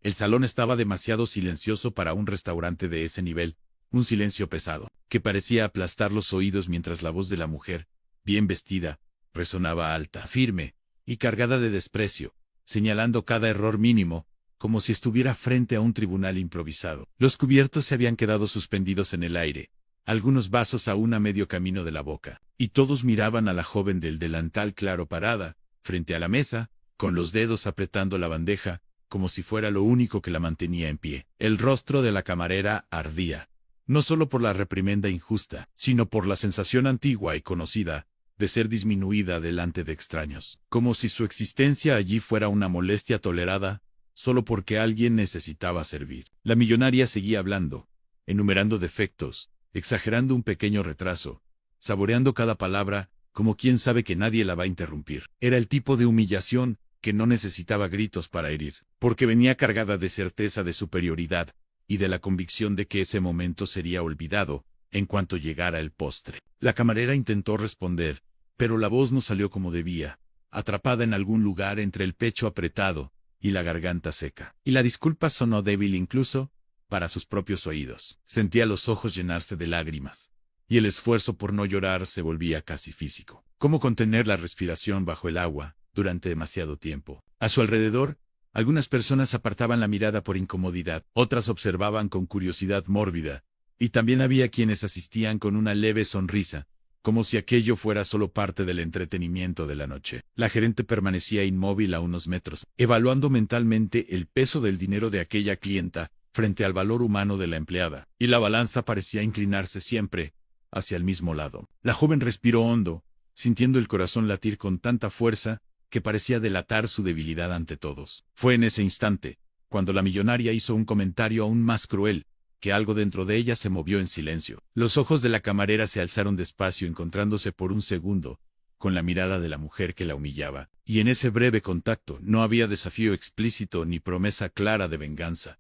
El salón estaba demasiado silencioso para un restaurante de ese nivel, un silencio pesado, que parecía aplastar los oídos mientras la voz de la mujer, bien vestida, resonaba alta, firme y cargada de desprecio, señalando cada error mínimo, como si estuviera frente a un tribunal improvisado. Los cubiertos se habían quedado suspendidos en el aire, algunos vasos aún a medio camino de la boca, y todos miraban a la joven del delantal claro parada, frente a la mesa, con los dedos apretando la bandeja, como si fuera lo único que la mantenía en pie. El rostro de la camarera ardía, no solo por la reprimenda injusta, sino por la sensación antigua y conocida de ser disminuida delante de extraños, como si su existencia allí fuera una molestia tolerada, solo porque alguien necesitaba servir. La millonaria seguía hablando, enumerando defectos, exagerando un pequeño retraso, saboreando cada palabra, como quien sabe que nadie la va a interrumpir. Era el tipo de humillación que no necesitaba gritos para herir, porque venía cargada de certeza de superioridad y de la convicción de que ese momento sería olvidado en cuanto llegara el postre. La camarera intentó responder, pero la voz no salió como debía, atrapada en algún lugar entre el pecho apretado y la garganta seca. Y la disculpa sonó débil incluso para sus propios oídos. Sentía los ojos llenarse de lágrimas, y el esfuerzo por no llorar se volvía casi físico. ¿Cómo contener la respiración bajo el agua durante demasiado tiempo? A su alrededor, algunas personas apartaban la mirada por incomodidad, otras observaban con curiosidad mórbida, y también había quienes asistían con una leve sonrisa, como si aquello fuera solo parte del entretenimiento de la noche. La gerente permanecía inmóvil a unos metros, evaluando mentalmente el peso del dinero de aquella clienta frente al valor humano de la empleada, y la balanza parecía inclinarse siempre hacia el mismo lado. La joven respiró hondo, sintiendo el corazón latir con tanta fuerza que parecía delatar su debilidad ante todos. Fue en ese instante, cuando la millonaria hizo un comentario aún más cruel, que algo dentro de ella se movió en silencio. Los ojos de la camarera se alzaron despacio encontrándose por un segundo con la mirada de la mujer que la humillaba, y en ese breve contacto no había desafío explícito ni promesa clara de venganza.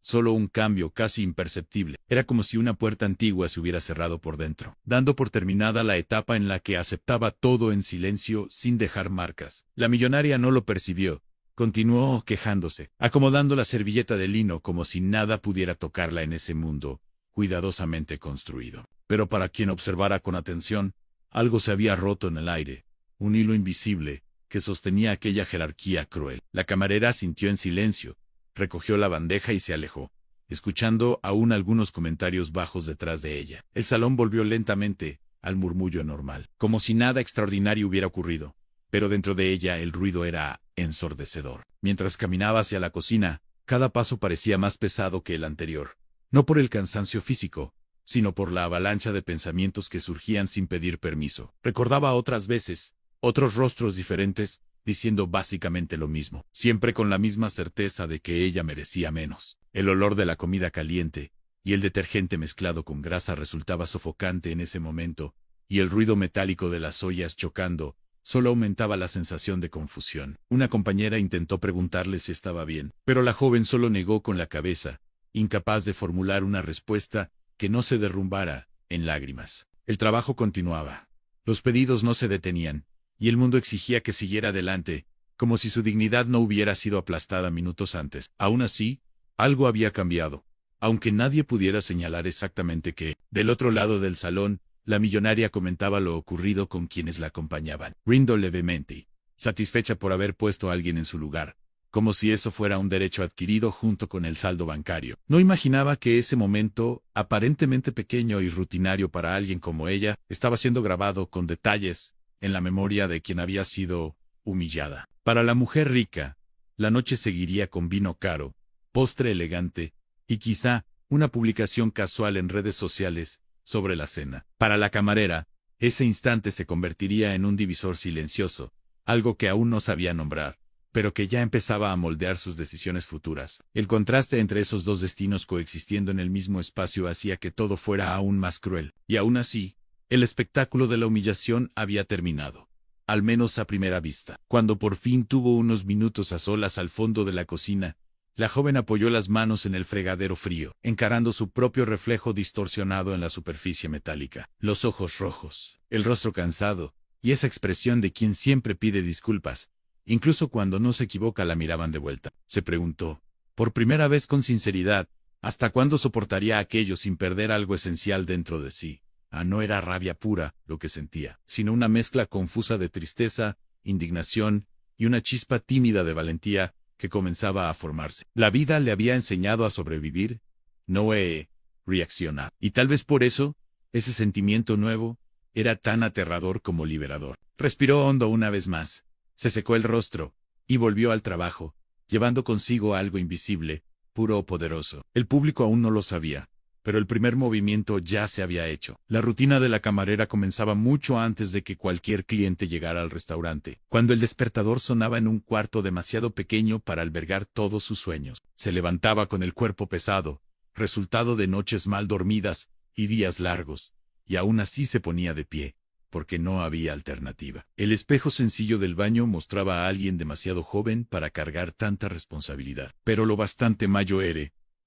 Solo un cambio casi imperceptible. Era como si una puerta antigua se hubiera cerrado por dentro, dando por terminada la etapa en la que aceptaba todo en silencio sin dejar marcas. La millonaria no lo percibió. Continuó quejándose, acomodando la servilleta de lino como si nada pudiera tocarla en ese mundo cuidadosamente construido. Pero para quien observara con atención, algo se había roto en el aire, un hilo invisible que sostenía aquella jerarquía cruel. La camarera asintió en silencio, recogió la bandeja y se alejó, escuchando aún algunos comentarios bajos detrás de ella. El salón volvió lentamente al murmullo normal, como si nada extraordinario hubiera ocurrido, pero dentro de ella el ruido era ensordecedor. Mientras caminaba hacia la cocina, cada paso parecía más pesado que el anterior, no por el cansancio físico, sino por la avalancha de pensamientos que surgían sin pedir permiso. Recordaba otras veces, otros rostros diferentes, diciendo básicamente lo mismo, siempre con la misma certeza de que ella merecía menos. El olor de la comida caliente y el detergente mezclado con grasa resultaba sofocante en ese momento, y el ruido metálico de las ollas chocando solo aumentaba la sensación de confusión. Una compañera intentó preguntarle si estaba bien, pero la joven solo negó con la cabeza, incapaz de formular una respuesta que no se derrumbara en lágrimas. El trabajo continuaba. Los pedidos no se detenían, y el mundo exigía que siguiera adelante, como si su dignidad no hubiera sido aplastada minutos antes. Aún así, algo había cambiado, aunque nadie pudiera señalar exactamente qué. Del otro lado del salón, la millonaria comentaba lo ocurrido con quienes la acompañaban, riendo levemente, satisfecha por haber puesto a alguien en su lugar, como si eso fuera un derecho adquirido junto con el saldo bancario. No imaginaba que ese momento, aparentemente pequeño y rutinario para alguien como ella, estaba siendo grabado con detalles en la memoria de quien había sido humillada. Para la mujer rica, la noche seguiría con vino caro, postre elegante y quizá una publicación casual en redes sociales sobre la cena. Para la camarera, ese instante se convertiría en un divisor silencioso, algo que aún no sabía nombrar, pero que ya empezaba a moldear sus decisiones futuras. El contraste entre esos dos destinos coexistiendo en el mismo espacio hacía que todo fuera aún más cruel, y aún así, el espectáculo de la humillación había terminado, al menos a primera vista. Cuando por fin tuvo unos minutos a solas al fondo de la cocina, la joven apoyó las manos en el fregadero frío, encarando su propio reflejo distorsionado en la superficie metálica. Los ojos rojos, el rostro cansado, y esa expresión de quien siempre pide disculpas, incluso cuando no se equivoca, la miraban de vuelta. Se preguntó, por primera vez con sinceridad, ¿hasta cuándo soportaría aquello sin perder algo esencial dentro de sí? No era rabia pura lo que sentía, sino una mezcla confusa de tristeza, indignación y una chispa tímida de valentía que comenzaba a formarse. La vida le había enseñado a sobrevivir, no reaccionar. Y tal vez por eso, ese sentimiento nuevo era tan aterrador como liberador. Respiró hondo una vez más, se secó el rostro y volvió al trabajo, llevando consigo algo invisible, puro o poderoso. El público aún no lo sabía, pero el primer movimiento ya se había hecho. La rutina de la camarera comenzaba mucho antes de que cualquier cliente llegara al restaurante, cuando el despertador sonaba en un cuarto demasiado pequeño para albergar todos sus sueños. Se levantaba con el cuerpo pesado, resultado de noches mal dormidas y días largos, y aún así se ponía de pie, porque no había alternativa. El espejo sencillo del baño mostraba a alguien demasiado joven para cargar tanta responsabilidad, pero lo bastante mayor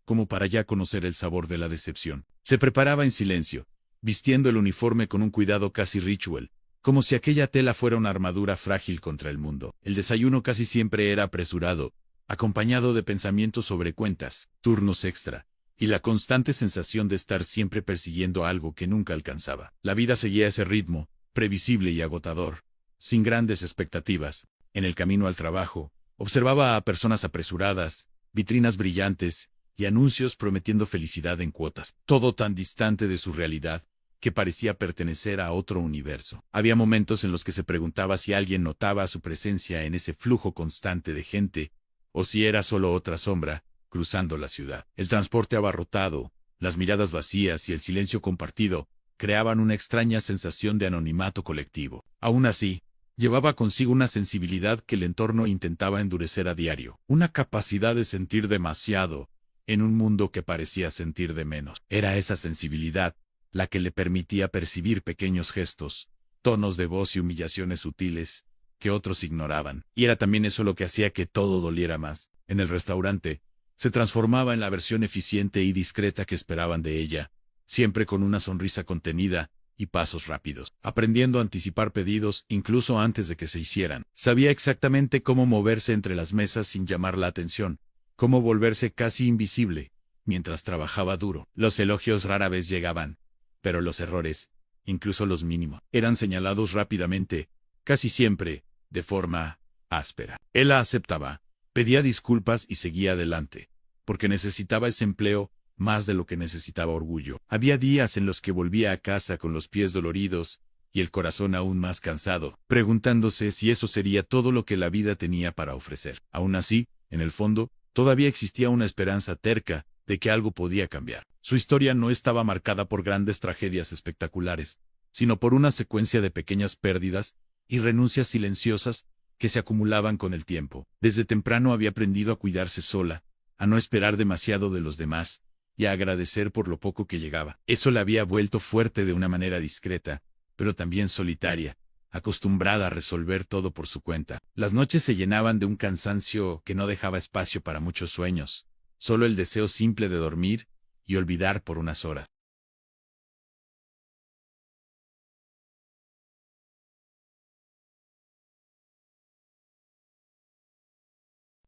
como para ya conocer el sabor de la decepción. Se preparaba en silencio, vistiendo el uniforme con un cuidado casi ritual, como si aquella tela fuera una armadura frágil contra el mundo. El desayuno casi siempre era apresurado, acompañado de pensamientos sobre cuentas, turnos extra, y la constante sensación de estar siempre persiguiendo algo que nunca alcanzaba. La vida seguía ese ritmo, previsible y agotador, sin grandes expectativas. En el camino al trabajo, observaba a personas apresuradas, vitrinas brillantes, y anuncios prometiendo felicidad en cuotas. Todo tan distante de su realidad, que parecía pertenecer a otro universo. Había momentos en los que se preguntaba si alguien notaba su presencia en ese flujo constante de gente, o si era solo otra sombra, cruzando la ciudad. El transporte abarrotado, las miradas vacías y el silencio compartido, creaban una extraña sensación de anonimato colectivo. Aún así, llevaba consigo una sensibilidad que el entorno intentaba endurecer a diario. Una capacidad de sentir demasiado, en un mundo que parecía sentir de menos. Era esa sensibilidad la que le permitía percibir pequeños gestos, tonos de voz y humillaciones sutiles que otros ignoraban. Y era también eso lo que hacía que todo doliera más. En el restaurante, se transformaba en la versión eficiente y discreta que esperaban de ella, siempre con una sonrisa contenida y pasos rápidos, aprendiendo a anticipar pedidos incluso antes de que se hicieran. Sabía exactamente cómo moverse entre las mesas sin llamar la atención, cómo volverse casi invisible, mientras trabajaba duro. Los elogios rara vez llegaban, pero los errores, incluso los mínimos, eran señalados rápidamente, casi siempre, de forma áspera. Él la aceptaba, pedía disculpas y seguía adelante, porque necesitaba ese empleo más de lo que necesitaba orgullo. Había días en los que volvía a casa con los pies doloridos y el corazón aún más cansado, preguntándose si eso sería todo lo que la vida tenía para ofrecer. Aún así, en el fondo, todavía existía una esperanza terca de que algo podía cambiar. Su historia no estaba marcada por grandes tragedias espectaculares, sino por una secuencia de pequeñas pérdidas y renuncias silenciosas que se acumulaban con el tiempo. Desde temprano había aprendido a cuidarse sola, a no esperar demasiado de los demás y a agradecer por lo poco que llegaba. Eso la había vuelto fuerte de una manera discreta, pero también solitaria, acostumbrada a resolver todo por su cuenta. Las noches se llenaban de un cansancio que no dejaba espacio para muchos sueños, solo el deseo simple de dormir y olvidar por unas horas.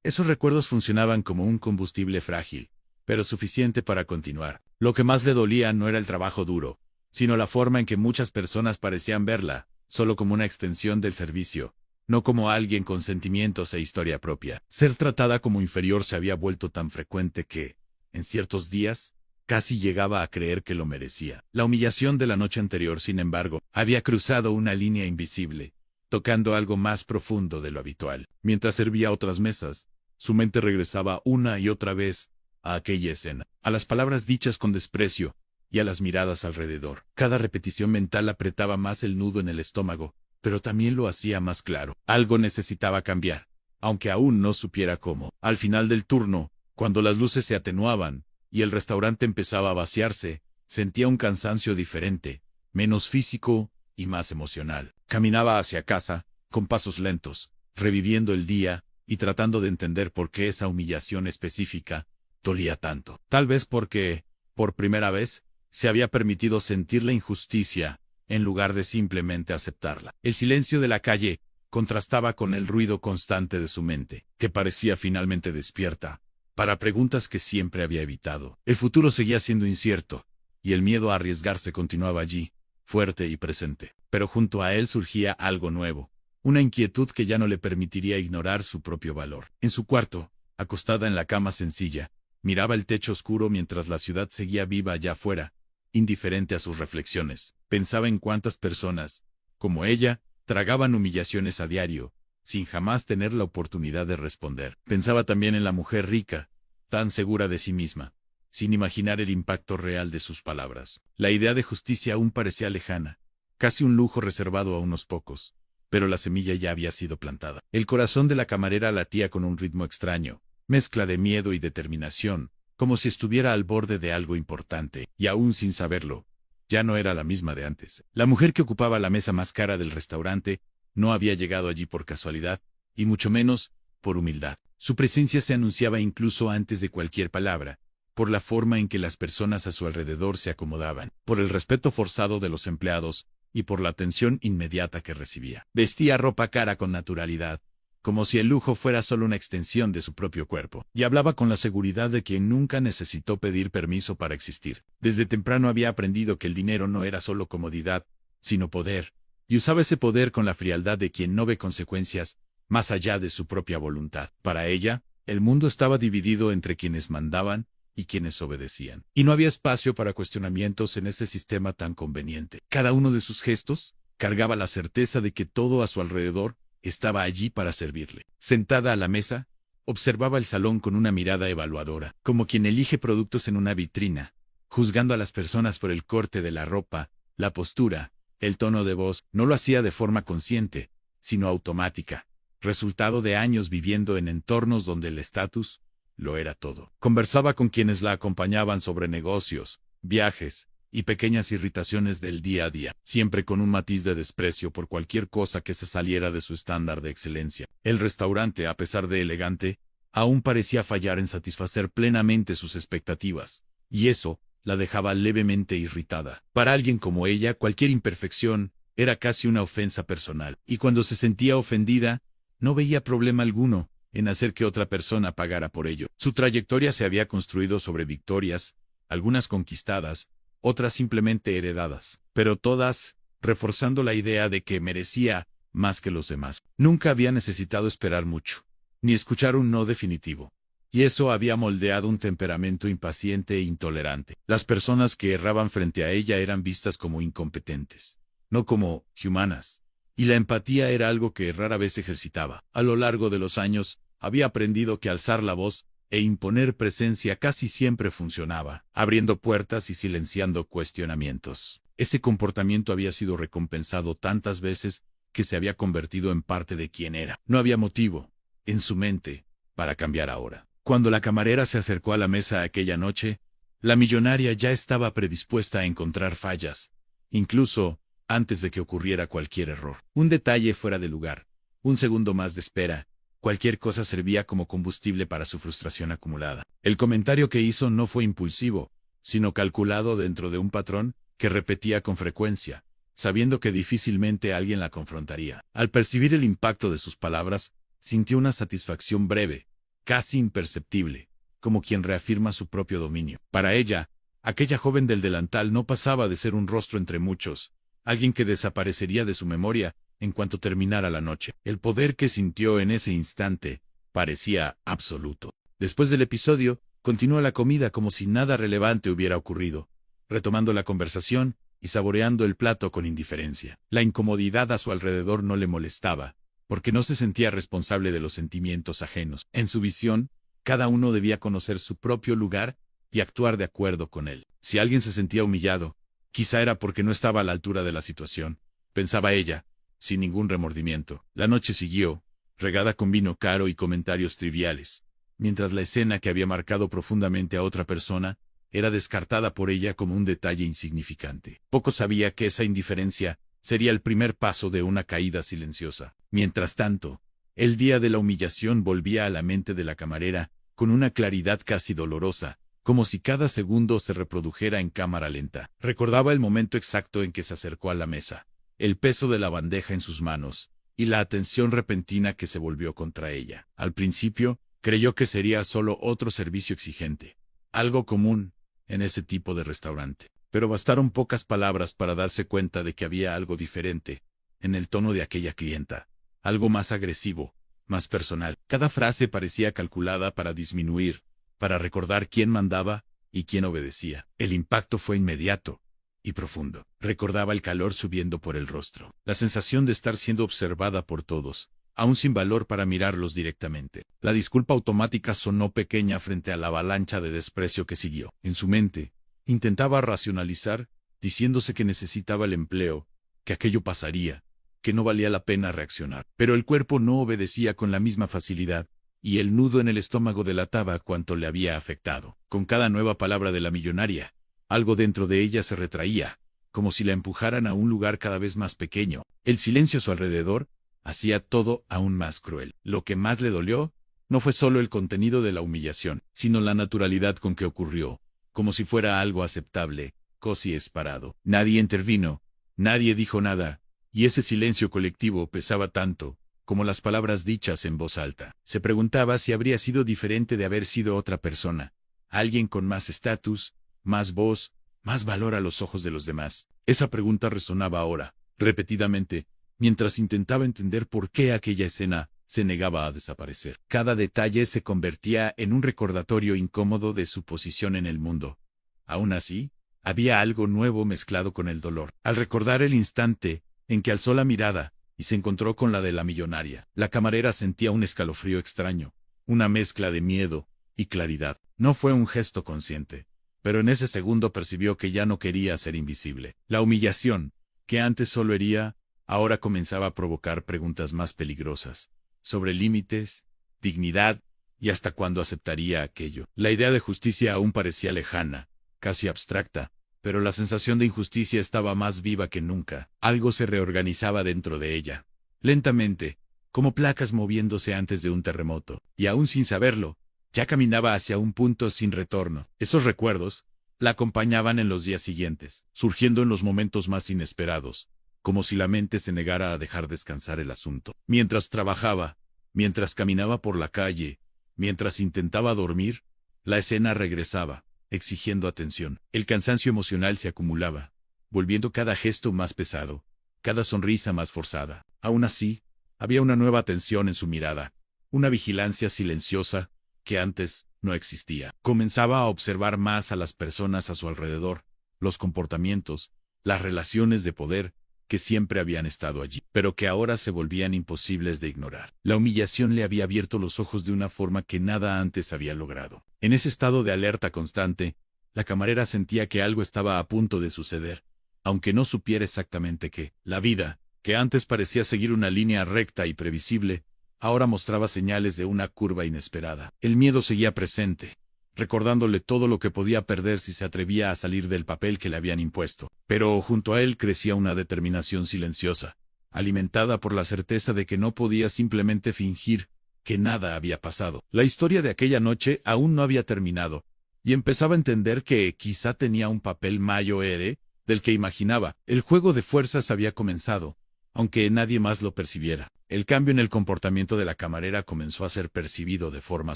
Esos recuerdos funcionaban como un combustible frágil, pero suficiente para continuar. Lo que más le dolía no era el trabajo duro, sino la forma en que muchas personas parecían verla, solo como una extensión del servicio, no como alguien con sentimientos e historia propia. Ser tratada como inferior se había vuelto tan frecuente que, en ciertos días, casi llegaba a creer que lo merecía. La humillación de la noche anterior, sin embargo, había cruzado una línea invisible, tocando algo más profundo de lo habitual. Mientras servía otras mesas, su mente regresaba una y otra vez a aquella escena, a las palabras dichas con desprecio y a las miradas alrededor. Cada repetición mental apretaba más el nudo en el estómago, pero también lo hacía más claro. Algo necesitaba cambiar, aunque aún no supiera cómo. Al final del turno, cuando las luces se atenuaban y el restaurante empezaba a vaciarse, sentía un cansancio diferente, menos físico y más emocional. Caminaba hacia casa, con pasos lentos, reviviendo el día y tratando de entender por qué esa humillación específica dolía tanto. Tal vez porque, por primera vez, se había permitido sentir la injusticia, en lugar de simplemente aceptarla. El silencio de la calle contrastaba con el ruido constante de su mente, que parecía finalmente despierta, para preguntas que siempre había evitado. El futuro seguía siendo incierto, y el miedo a arriesgarse continuaba allí, fuerte y presente. Pero junto a él surgía algo nuevo, una inquietud que ya no le permitiría ignorar su propio valor. En su cuarto, acostada en la cama sencilla, miraba el techo oscuro mientras la ciudad seguía viva allá afuera, indiferente a sus reflexiones. Pensaba en cuántas personas, como ella, tragaban humillaciones a diario, sin jamás tener la oportunidad de responder. Pensaba también en la mujer rica, tan segura de sí misma, sin imaginar el impacto real de sus palabras. La idea de justicia aún parecía lejana, casi un lujo reservado a unos pocos, pero la semilla ya había sido plantada. El corazón de la camarera latía con un ritmo extraño, mezcla de miedo y determinación, como si estuviera al borde de algo importante, y aún sin saberlo, ya no era la misma de antes. La mujer que ocupaba la mesa más cara del restaurante no había llegado allí por casualidad, y mucho menos por humildad. Su presencia se anunciaba incluso antes de cualquier palabra, por la forma en que las personas a su alrededor se acomodaban, por el respeto forzado de los empleados, y por la atención inmediata que recibía. Vestía ropa cara con naturalidad, como si el lujo fuera solo una extensión de su propio cuerpo, y hablaba con la seguridad de quien nunca necesitó pedir permiso para existir. Desde temprano había aprendido que el dinero no era solo comodidad, sino poder, y usaba ese poder con la frialdad de quien no ve consecuencias, más allá de su propia voluntad. Para ella, el mundo estaba dividido entre quienes mandaban y quienes obedecían, y no había espacio para cuestionamientos en ese sistema tan conveniente. Cada uno de sus gestos cargaba la certeza de que todo a su alrededor estaba allí para servirle. Sentada a la mesa, observaba el salón con una mirada evaluadora, como quien elige productos en una vitrina, juzgando a las personas por el corte de la ropa, la postura, el tono de voz. No lo hacía de forma consciente, sino automática, resultado de años viviendo en entornos donde el estatus lo era todo. Conversaba con quienes la acompañaban sobre negocios, viajes y pequeñas irritaciones del día a día, siempre con un matiz de desprecio por cualquier cosa que se saliera de su estándar de excelencia. El restaurante, a pesar de elegante, aún parecía fallar en satisfacer plenamente sus expectativas, y eso la dejaba levemente irritada. Para alguien como ella, cualquier imperfección era casi una ofensa personal, y cuando se sentía ofendida, no veía problema alguno en hacer que otra persona pagara por ello. Su trayectoria se había construido sobre victorias, algunas conquistadas, otras simplemente heredadas, pero todas reforzando la idea de que merecía más que los demás. Nunca había necesitado esperar mucho, ni escuchar un no definitivo, y eso había moldeado un temperamento impaciente e intolerante. Las personas que erraban frente a ella eran vistas como incompetentes, no como humanas, y la empatía era algo que rara vez ejercitaba. A lo largo de los años, había aprendido que alzar la voz e imponer presencia casi siempre funcionaba, abriendo puertas y silenciando cuestionamientos. Ese comportamiento había sido recompensado tantas veces que se había convertido en parte de quien era. No había motivo, en su mente, para cambiar ahora. Cuando la camarera se acercó a la mesa aquella noche, la millonaria ya estaba predispuesta a encontrar fallas, incluso antes de que ocurriera cualquier error. Un detalle fuera de lugar, un segundo más de espera, cualquier cosa servía como combustible para su frustración acumulada. El comentario que hizo no fue impulsivo, sino calculado dentro de un patrón que repetía con frecuencia, sabiendo que difícilmente alguien la confrontaría. Al percibir el impacto de sus palabras, sintió una satisfacción breve, casi imperceptible, como quien reafirma su propio dominio. Para ella, aquella joven del delantal no pasaba de ser un rostro entre muchos, alguien que desaparecería de su memoria en cuanto terminara la noche. El poder que sintió en ese instante parecía absoluto. Después del episodio, continuó la comida como si nada relevante hubiera ocurrido, retomando la conversación y saboreando el plato con indiferencia. La incomodidad a su alrededor no le molestaba, porque no se sentía responsable de los sentimientos ajenos. En su visión, cada uno debía conocer su propio lugar y actuar de acuerdo con él. Si alguien se sentía humillado, quizá era porque no estaba a la altura de la situación, pensaba ella, sin ningún remordimiento. La noche siguió, regada con vino caro y comentarios triviales, mientras la escena que había marcado profundamente a otra persona era descartada por ella como un detalle insignificante. Poco sabía que esa indiferencia sería el primer paso de una caída silenciosa. Mientras tanto, el día de la humillación volvía a la mente de la camarera con una claridad casi dolorosa, como si cada segundo se reprodujera en cámara lenta. Recordaba el momento exacto en que se acercó a la mesa, el peso de la bandeja en sus manos, y la atención repentina que se volvió contra ella. Al principio, Creyó que sería solo otro servicio exigente, algo común en ese tipo de restaurante. Pero bastaron pocas palabras para darse cuenta de que había algo diferente en el tono de aquella clienta, algo más agresivo, más personal. Cada frase parecía calculada para disminuir, para recordar quién mandaba y quién obedecía. El impacto fue inmediato y profundo. Recordaba el calor subiendo por el rostro, la sensación de estar siendo observada por todos, aún sin valor para mirarlos directamente. La disculpa automática sonó pequeña frente a la avalancha de desprecio que siguió. En su mente, intentaba racionalizar, diciéndose que necesitaba el empleo, que aquello pasaría, que no valía la pena reaccionar. Pero el cuerpo no obedecía con la misma facilidad, y el nudo en el estómago delataba cuánto le había afectado. Con cada nueva palabra de la millonaria, algo dentro de ella se retraía, como si la empujaran a un lugar cada vez más pequeño. El silencio a su alrededor hacía todo aún más cruel. Lo que más le dolió no fue solo el contenido de la humillación, sino la naturalidad con que ocurrió, como si fuera algo aceptable, casi esperado. Nadie intervino, nadie dijo nada, y ese silencio colectivo pesaba tanto como las palabras dichas en voz alta. Se preguntaba si habría sido diferente de haber sido otra persona, alguien con más estatus, más voz, más valor a los ojos de los demás. Esa pregunta resonaba ahora, repetidamente, mientras intentaba entender por qué aquella escena se negaba a desaparecer. Cada detalle se convertía en un recordatorio incómodo de su posición en el mundo. Aún así, había algo nuevo mezclado con el dolor. Al recordar el instante en que alzó la mirada y se encontró con la de la millonaria, la camarera sentía un escalofrío extraño, una mezcla de miedo y claridad. No fue un gesto consciente, pero en ese segundo percibió que ya no quería ser invisible. La humillación, que antes solo hería, ahora comenzaba a provocar preguntas más peligrosas, sobre límites, dignidad y hasta cuándo aceptaría aquello. La idea de justicia aún parecía lejana, casi abstracta, pero la sensación de injusticia estaba más viva que nunca. Algo se reorganizaba dentro de ella, lentamente, como placas moviéndose antes de un terremoto, y aún sin saberlo, ya caminaba hacia un punto sin retorno. Esos recuerdos la acompañaban en los días siguientes, surgiendo en los momentos más inesperados, como si la mente se negara a dejar descansar el asunto. Mientras trabajaba, mientras caminaba por la calle, mientras intentaba dormir, la escena regresaba, exigiendo atención. El cansancio emocional se acumulaba, volviendo cada gesto más pesado, cada sonrisa más forzada. Aún así, había una nueva tensión en su mirada, una vigilancia silenciosa que antes no existía. Comenzaba a observar más a las personas a su alrededor, los comportamientos, las relaciones de poder, que siempre habían estado allí, pero que ahora se volvían imposibles de ignorar. La humillación le había abierto los ojos de una forma que nada antes había logrado. En ese estado de alerta constante, la camarera sentía que algo estaba a punto de suceder, aunque no supiera exactamente qué. La vida, que antes parecía seguir una línea recta y previsible, ahora mostraba señales de una curva inesperada. El miedo seguía presente, recordándole todo lo que podía perder si se atrevía a salir del papel que le habían impuesto. Pero junto a él crecía una determinación silenciosa, alimentada por la certeza de que no podía simplemente fingir que nada había pasado. La historia de aquella noche aún no había terminado, y empezaba a entender que quizá tenía un papel mayor del que imaginaba. El juego de fuerzas había comenzado, aunque nadie más lo percibiera. El cambio en el comportamiento de la camarera comenzó a ser percibido de forma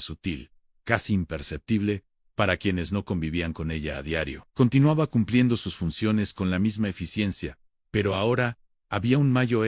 sutil, casi imperceptible, para quienes no convivían con ella a diario. Continuaba cumpliendo sus funciones con la misma eficiencia, pero ahora había un mayor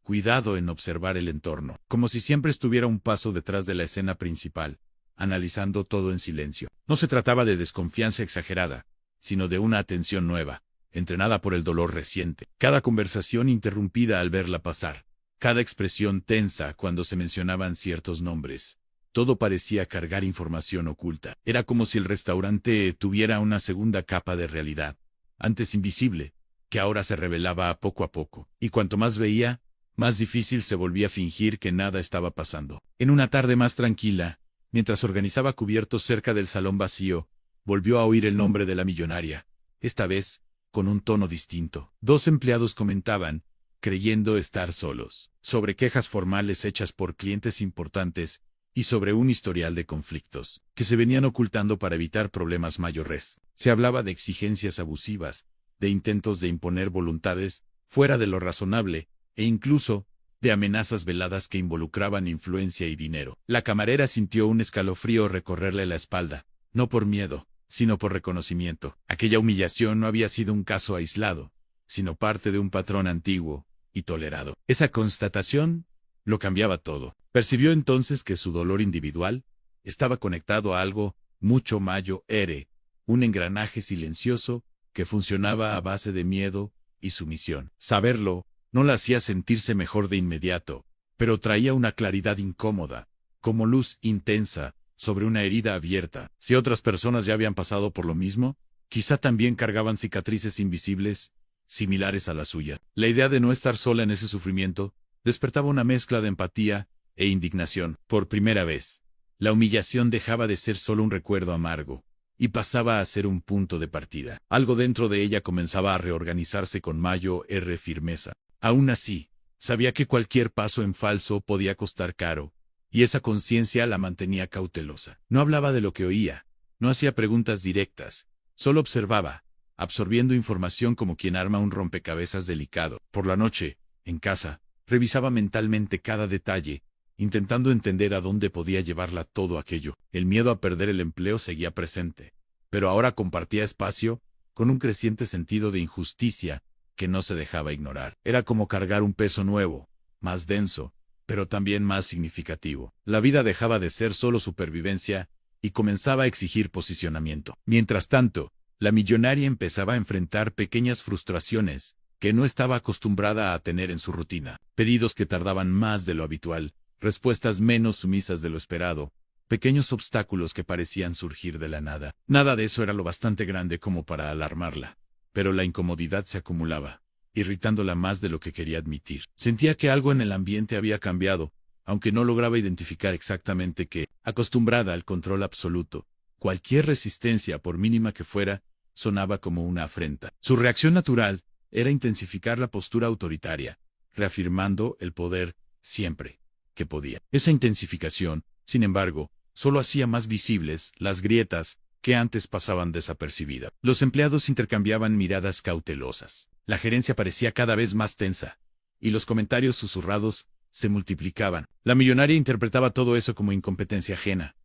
cuidado en observar el entorno, como si siempre estuviera un paso detrás de la escena principal, analizando todo en silencio. No se trataba de desconfianza exagerada, sino de una atención nueva, entrenada por el dolor reciente. Cada conversación interrumpida al verla pasar, cada expresión tensa cuando se mencionaban ciertos nombres, todo parecía cargar información oculta. Era como si el restaurante tuviera una segunda capa de realidad, antes invisible, que ahora se revelaba a poco, y cuanto más veía, más difícil se volvía fingir que nada estaba pasando. En una tarde más tranquila, mientras organizaba cubiertos cerca del salón vacío, volvió a oír el nombre de la millonaria, esta vez con un tono distinto. Dos empleados comentaban, creyendo estar solos, sobre quejas formales hechas por clientes importantes y sobre un historial de conflictos que se venían ocultando para evitar problemas mayores. Se hablaba de exigencias abusivas, de intentos de imponer voluntades fuera de lo razonable, e incluso de amenazas veladas que involucraban influencia y dinero. La camarera sintió un escalofrío recorrerle la espalda, no por miedo, sino por reconocimiento. Aquella humillación no había sido un caso aislado, sino parte de un patrón antiguo y tolerado. Esa constatación lo cambiaba todo. Percibió entonces que su dolor individual estaba conectado a algo mucho mayor, un engranaje silencioso que funcionaba a base de miedo y sumisión. Saberlo no la hacía sentirse mejor de inmediato, pero traía una claridad incómoda, como luz intensa sobre una herida abierta. Si otras personas ya habían pasado por lo mismo, quizá también cargaban cicatrices invisibles, similares a la suya. La idea de no estar sola en ese sufrimiento despertaba una mezcla de empatía e indignación. Por primera vez, la humillación dejaba de ser solo un recuerdo amargo y pasaba a ser un punto de partida. Algo dentro de ella comenzaba a reorganizarse con mayor firmeza. Aún así, sabía que cualquier paso en falso podía costar caro, y esa conciencia la mantenía cautelosa. No hablaba de lo que oía, no hacía preguntas directas, solo observaba, absorbiendo información como quien arma un rompecabezas delicado. Por la noche, en casa, revisaba mentalmente cada detalle, intentando entender a dónde podía llevarla todo aquello. El miedo a perder el empleo seguía presente, pero ahora compartía espacio con un creciente sentido de injusticia que no se dejaba ignorar. Era como cargar un peso nuevo, más denso, pero también más significativo. La vida dejaba de ser solo supervivencia y comenzaba a exigir posicionamiento. Mientras tanto, la millonaria empezaba a enfrentar pequeñas frustraciones que no estaba acostumbrada a tener en su rutina. Pedidos que tardaban más de lo habitual, respuestas menos sumisas de lo esperado, pequeños obstáculos que parecían surgir de la nada. Nada de eso era lo bastante grande como para alarmarla, pero la incomodidad se acumulaba, irritándola más de lo que quería admitir. Sentía que algo en el ambiente había cambiado, aunque no lograba identificar exactamente qué. Acostumbrada al control absoluto, cualquier resistencia, por mínima que fuera, sonaba como una afrenta. Su reacción natural era intensificar la postura autoritaria, reafirmando el poder siempre que podía. Esa intensificación, sin embargo, solo hacía más visibles las grietas que antes pasaban desapercibidas. Los empleados intercambiaban miradas cautelosas. La gerencia parecía cada vez más tensa, y los comentarios susurrados se multiplicaban. La millonaria interpretaba todo eso como incompetencia ajena,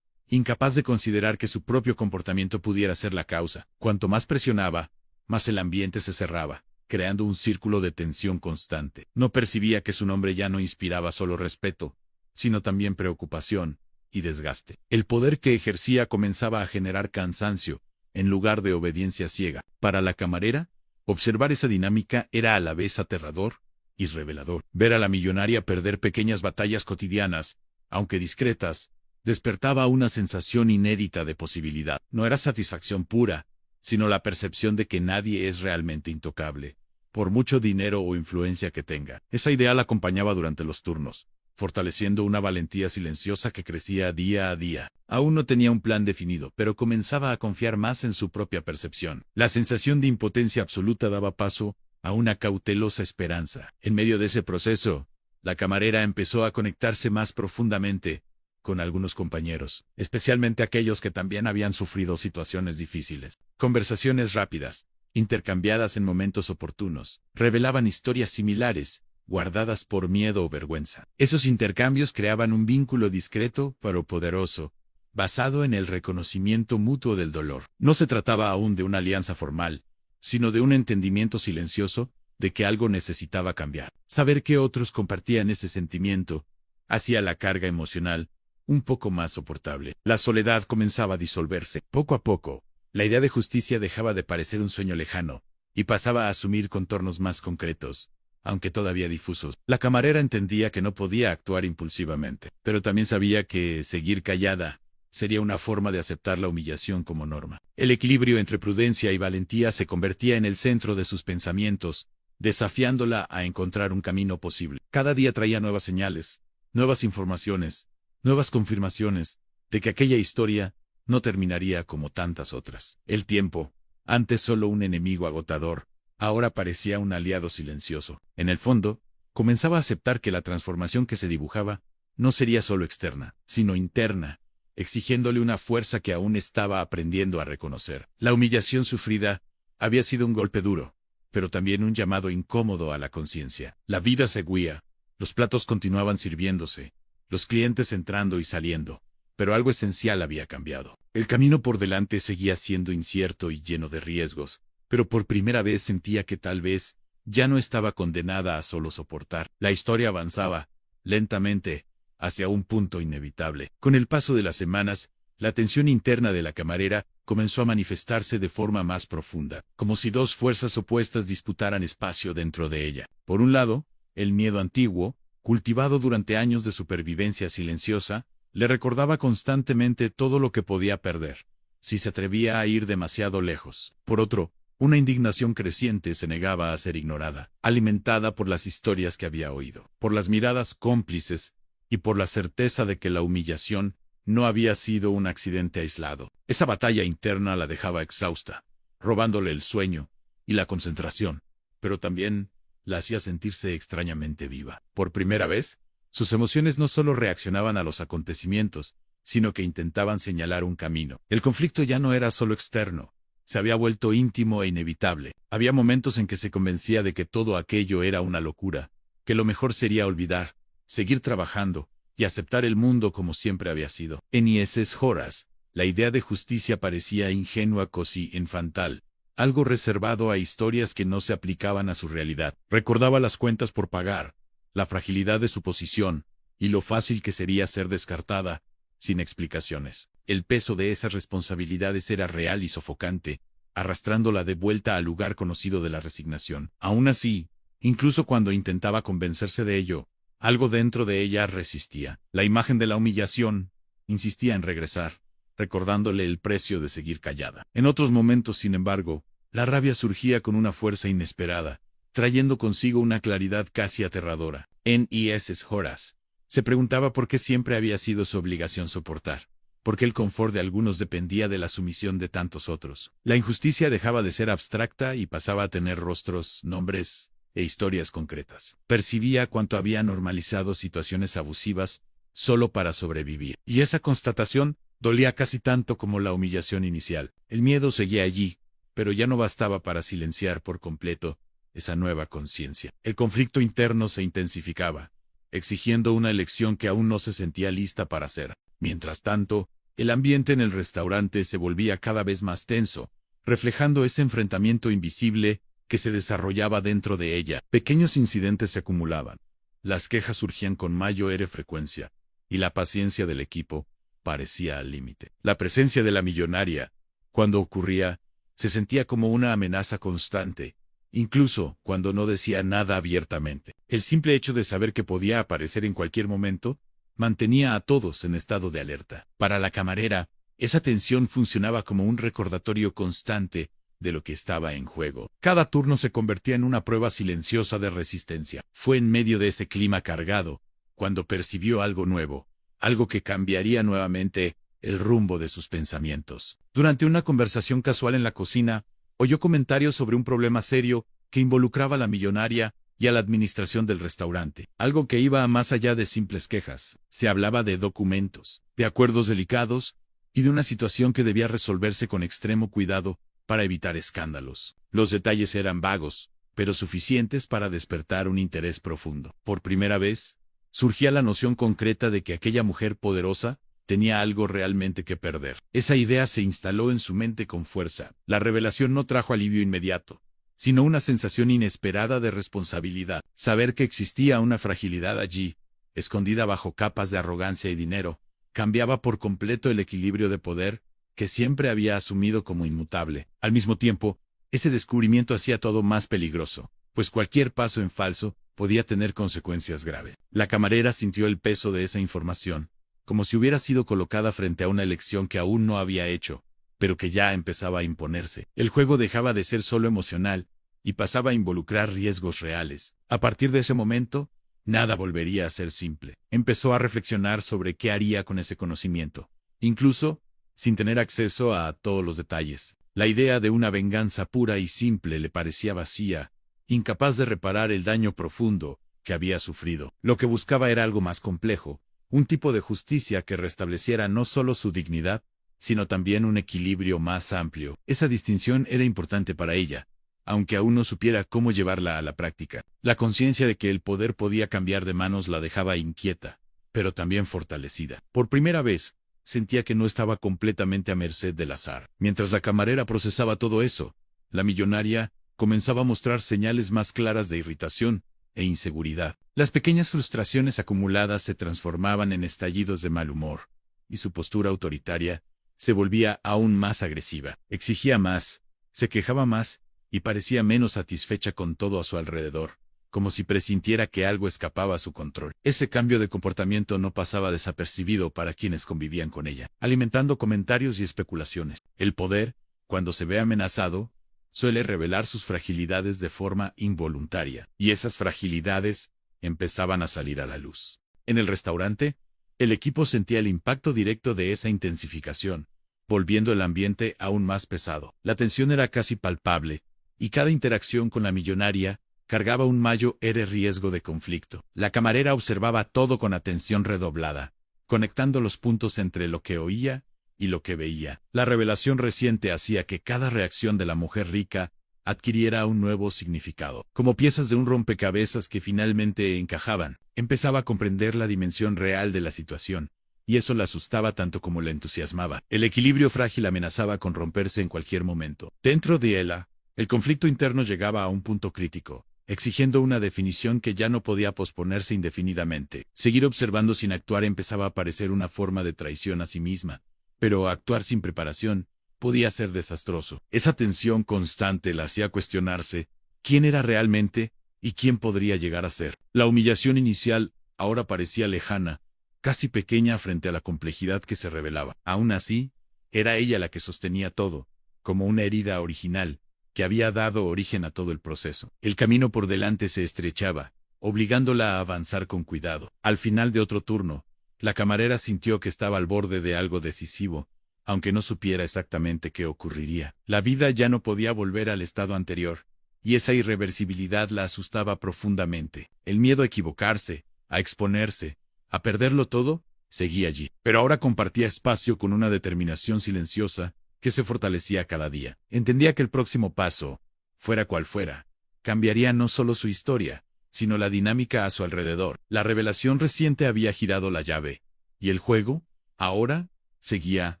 incapaz de considerar que su propio comportamiento pudiera ser la causa. Cuanto más presionaba, más el ambiente se cerraba, creando un círculo de tensión constante. No percibía que su nombre ya no inspiraba solo respeto, sino también preocupación y desgaste. El poder que ejercía comenzaba a generar cansancio, en lugar de obediencia ciega. Para la camarera, observar esa dinámica era a la vez aterrador y revelador. Ver a la millonaria perder pequeñas batallas cotidianas, aunque discretas, despertaba una sensación inédita de posibilidad. No era satisfacción pura, sino la percepción de que nadie es realmente intocable, por mucho dinero o influencia que tenga. Esa idea la acompañaba durante los turnos, fortaleciendo una valentía silenciosa que crecía día a día. Aún no tenía un plan definido, pero comenzaba a confiar más en su propia percepción. La sensación de impotencia absoluta daba paso a una cautelosa esperanza. En medio de ese proceso, la camarera empezó a conectarse más profundamente con algunos compañeros, especialmente aquellos que también habían sufrido situaciones difíciles. Conversaciones rápidas, intercambiadas en momentos oportunos, revelaban historias similares, guardadas por miedo o vergüenza. Esos intercambios creaban un vínculo discreto pero poderoso, basado en el reconocimiento mutuo del dolor. No se trataba aún de una alianza formal, sino de un entendimiento silencioso de que algo necesitaba cambiar. Saber que otros compartían ese sentimiento hacía la carga emocional un poco más soportable. La soledad comenzaba a disolverse. Poco a poco, la idea de justicia dejaba de parecer un sueño lejano y pasaba a asumir contornos más concretos, aunque todavía difusos. La camarera entendía que no podía actuar impulsivamente, pero también sabía que seguir callada sería una forma de aceptar la humillación como norma. El equilibrio entre prudencia y valentía se convertía en el centro de sus pensamientos, desafiándola a encontrar un camino posible. Cada día traía nuevas señales, nuevas informaciones, nuevas confirmaciones de que aquella historia no terminaría como tantas otras. El tiempo, antes solo un enemigo agotador, ahora parecía un aliado silencioso. En el fondo, comenzaba a aceptar que la transformación que se dibujaba no sería solo externa, sino interna, exigiéndole una fuerza que aún estaba aprendiendo a reconocer. La humillación sufrida había sido un golpe duro, pero también un llamado incómodo a la conciencia. La vida seguía, Los platos continuaban sirviéndose, los clientes entrando y saliendo, pero algo esencial había cambiado. El camino por delante seguía siendo incierto y lleno de riesgos, pero por primera vez sentía que tal vez ya no estaba condenada a solo soportar. La historia avanzaba, lentamente, hacia un punto inevitable. Con el paso de las semanas, la tensión interna de la camarera comenzó a manifestarse de forma más profunda, como si dos fuerzas opuestas disputaran espacio dentro de ella. Por un lado, el miedo antiguo, cultivado durante años de supervivencia silenciosa, le recordaba constantemente todo lo que podía perder, si se atrevía a ir demasiado lejos. Por otro, una indignación creciente se negaba a ser ignorada, alimentada por las historias que había oído, por las miradas cómplices y por la certeza de que la humillación no había sido un accidente aislado. Esa batalla interna la dejaba exhausta, robándole el sueño y la concentración, pero también la hacía sentirse extrañamente viva. Por primera vez, sus emociones no solo reaccionaban a los acontecimientos, sino que intentaban señalar un camino. El conflicto ya no era solo externo, se había vuelto íntimo e inevitable. Había momentos en que se convencía de que todo aquello era una locura, que lo mejor sería olvidar, seguir trabajando y aceptar el mundo como siempre había sido. En esas horas, la idea de justicia parecía ingenua, casi infantil, algo reservado a historias que no se aplicaban a su realidad. Recordaba las cuentas por pagar, la fragilidad de su posición y lo fácil que sería ser descartada, sin explicaciones. El peso de esas responsabilidades era real y sofocante, arrastrándola de vuelta al lugar conocido de la resignación. Aún así, incluso cuando intentaba convencerse de ello, algo dentro de ella resistía. La imagen de la humillación insistía en regresar, recordándole el precio de seguir callada. En otros momentos, sin embargo, la rabia surgía con una fuerza inesperada, trayendo consigo una claridad casi aterradora. En esas horas, se preguntaba por qué siempre había sido su obligación soportar, por qué el confort de algunos dependía de la sumisión de tantos otros. La injusticia dejaba de ser abstracta y pasaba a tener rostros, nombres e historias concretas. Percibía cuánto había normalizado situaciones abusivas solo para sobrevivir. Y esa constatación dolía casi tanto como la humillación inicial. El miedo seguía allí, pero ya no bastaba para silenciar por completo esa nueva conciencia. El conflicto interno se intensificaba, exigiendo una elección que aún no se sentía lista para hacer. Mientras tanto, el ambiente en el restaurante se volvía cada vez más tenso, reflejando ese enfrentamiento invisible que se desarrollaba dentro de ella. Pequeños incidentes se acumulaban, las quejas surgían con mayor frecuencia, y la paciencia del equipo parecía al límite. La presencia de la millonaria, cuando ocurría, se sentía como una amenaza constante, incluso cuando no decía nada abiertamente. El simple hecho de saber que podía aparecer en cualquier momento mantenía a todos en estado de alerta. Para la camarera, esa tensión funcionaba como un recordatorio constante de lo que estaba en juego. Cada turno se convertía en una prueba silenciosa de resistencia. Fue en medio de ese clima cargado cuando percibió algo nuevo, algo que cambiaría nuevamente el rumbo de sus pensamientos. Durante una conversación casual en la cocina, oyó comentarios sobre un problema serio que involucraba a la millonaria y a la administración del restaurante, algo que iba más allá de simples quejas. Se hablaba de documentos, de acuerdos delicados y de una situación que debía resolverse con extremo cuidado para evitar escándalos. Los detalles eran vagos, pero suficientes para despertar un interés profundo. Por primera vez, surgía la noción concreta de que aquella mujer poderosa tenía algo realmente que perder. Esa idea se instaló en su mente con fuerza. La revelación no trajo alivio inmediato, sino una sensación inesperada de responsabilidad. Saber que existía una fragilidad allí, escondida bajo capas de arrogancia y dinero, cambiaba por completo el equilibrio de poder que siempre había asumido como inmutable. Al mismo tiempo, ese descubrimiento hacía todo más peligroso, pues cualquier paso en falso podía tener consecuencias graves. La camarera sintió el peso de esa información, como si hubiera sido colocada frente a una elección que aún no había hecho, pero que ya empezaba a imponerse. El juego dejaba de ser solo emocional y pasaba a involucrar riesgos reales. A partir de ese momento, nada volvería a ser simple. Empezó a reflexionar sobre qué haría con ese conocimiento, incluso sin tener acceso a todos los detalles. La idea de una venganza pura y simple le parecía vacía, incapaz de reparar el daño profundo que había sufrido. Lo que buscaba era algo más complejo, un tipo de justicia que restableciera no solo su dignidad, sino también un equilibrio más amplio. Esa distinción era importante para ella, aunque aún no supiera cómo llevarla a la práctica. La conciencia de que el poder podía cambiar de manos la dejaba inquieta, pero también fortalecida. Por primera vez, sentía que no estaba completamente a merced del azar. Mientras la camarera procesaba todo eso, la millonaria comenzaba a mostrar señales más claras de irritación e inseguridad. Las pequeñas frustraciones acumuladas se transformaban en estallidos de mal humor, y su postura autoritaria se volvía aún más agresiva. Exigía más, se quejaba más, y parecía menos satisfecha con todo a su alrededor, como si presintiera que algo escapaba a su control. Ese cambio de comportamiento no pasaba desapercibido para quienes convivían con ella, alimentando comentarios y especulaciones. El poder, cuando se ve amenazado, suele revelar sus fragilidades de forma involuntaria, y esas fragilidades empezaban a salir a la luz. En el restaurante, el equipo sentía el impacto directo de esa intensificación, volviendo el ambiente aún más pesado. La tensión era casi palpable, y cada interacción con la millonaria cargaba un mayor riesgo de conflicto. La camarera observaba todo con atención redoblada, conectando los puntos entre lo que oía y lo que veía. La revelación reciente hacía que cada reacción de la mujer rica adquiriera un nuevo significado. Como piezas de un rompecabezas que finalmente encajaban, empezaba a comprender la dimensión real de la situación, y eso la asustaba tanto como la entusiasmaba. El equilibrio frágil amenazaba con romperse en cualquier momento. Dentro de ella, el conflicto interno llegaba a un punto crítico, exigiendo una definición que ya no podía posponerse indefinidamente. Seguir observando sin actuar empezaba a parecer una forma de traición a sí misma, pero actuar sin preparación podía ser desastroso. Esa tensión constante la hacía cuestionarse quién era realmente y quién podría llegar a ser. La humillación inicial ahora parecía lejana, casi pequeña frente a la complejidad que se revelaba. Aún así, era ella la que sostenía todo, como una herida original, que había dado origen a todo el proceso. El camino por delante se estrechaba, obligándola a avanzar con cuidado. Al final de otro turno, la camarera sintió que estaba al borde de algo decisivo, aunque no supiera exactamente qué ocurriría. La vida ya no podía volver al estado anterior, y esa irreversibilidad la asustaba profundamente. El miedo a equivocarse, a exponerse, a perderlo todo, seguía allí. Pero ahora compartía espacio con una determinación silenciosa que se fortalecía cada día. Entendía que el próximo paso, fuera cual fuera, cambiaría no solo su historia, sino la dinámica a su alrededor. La revelación reciente había girado la llave, y el juego, ahora, seguía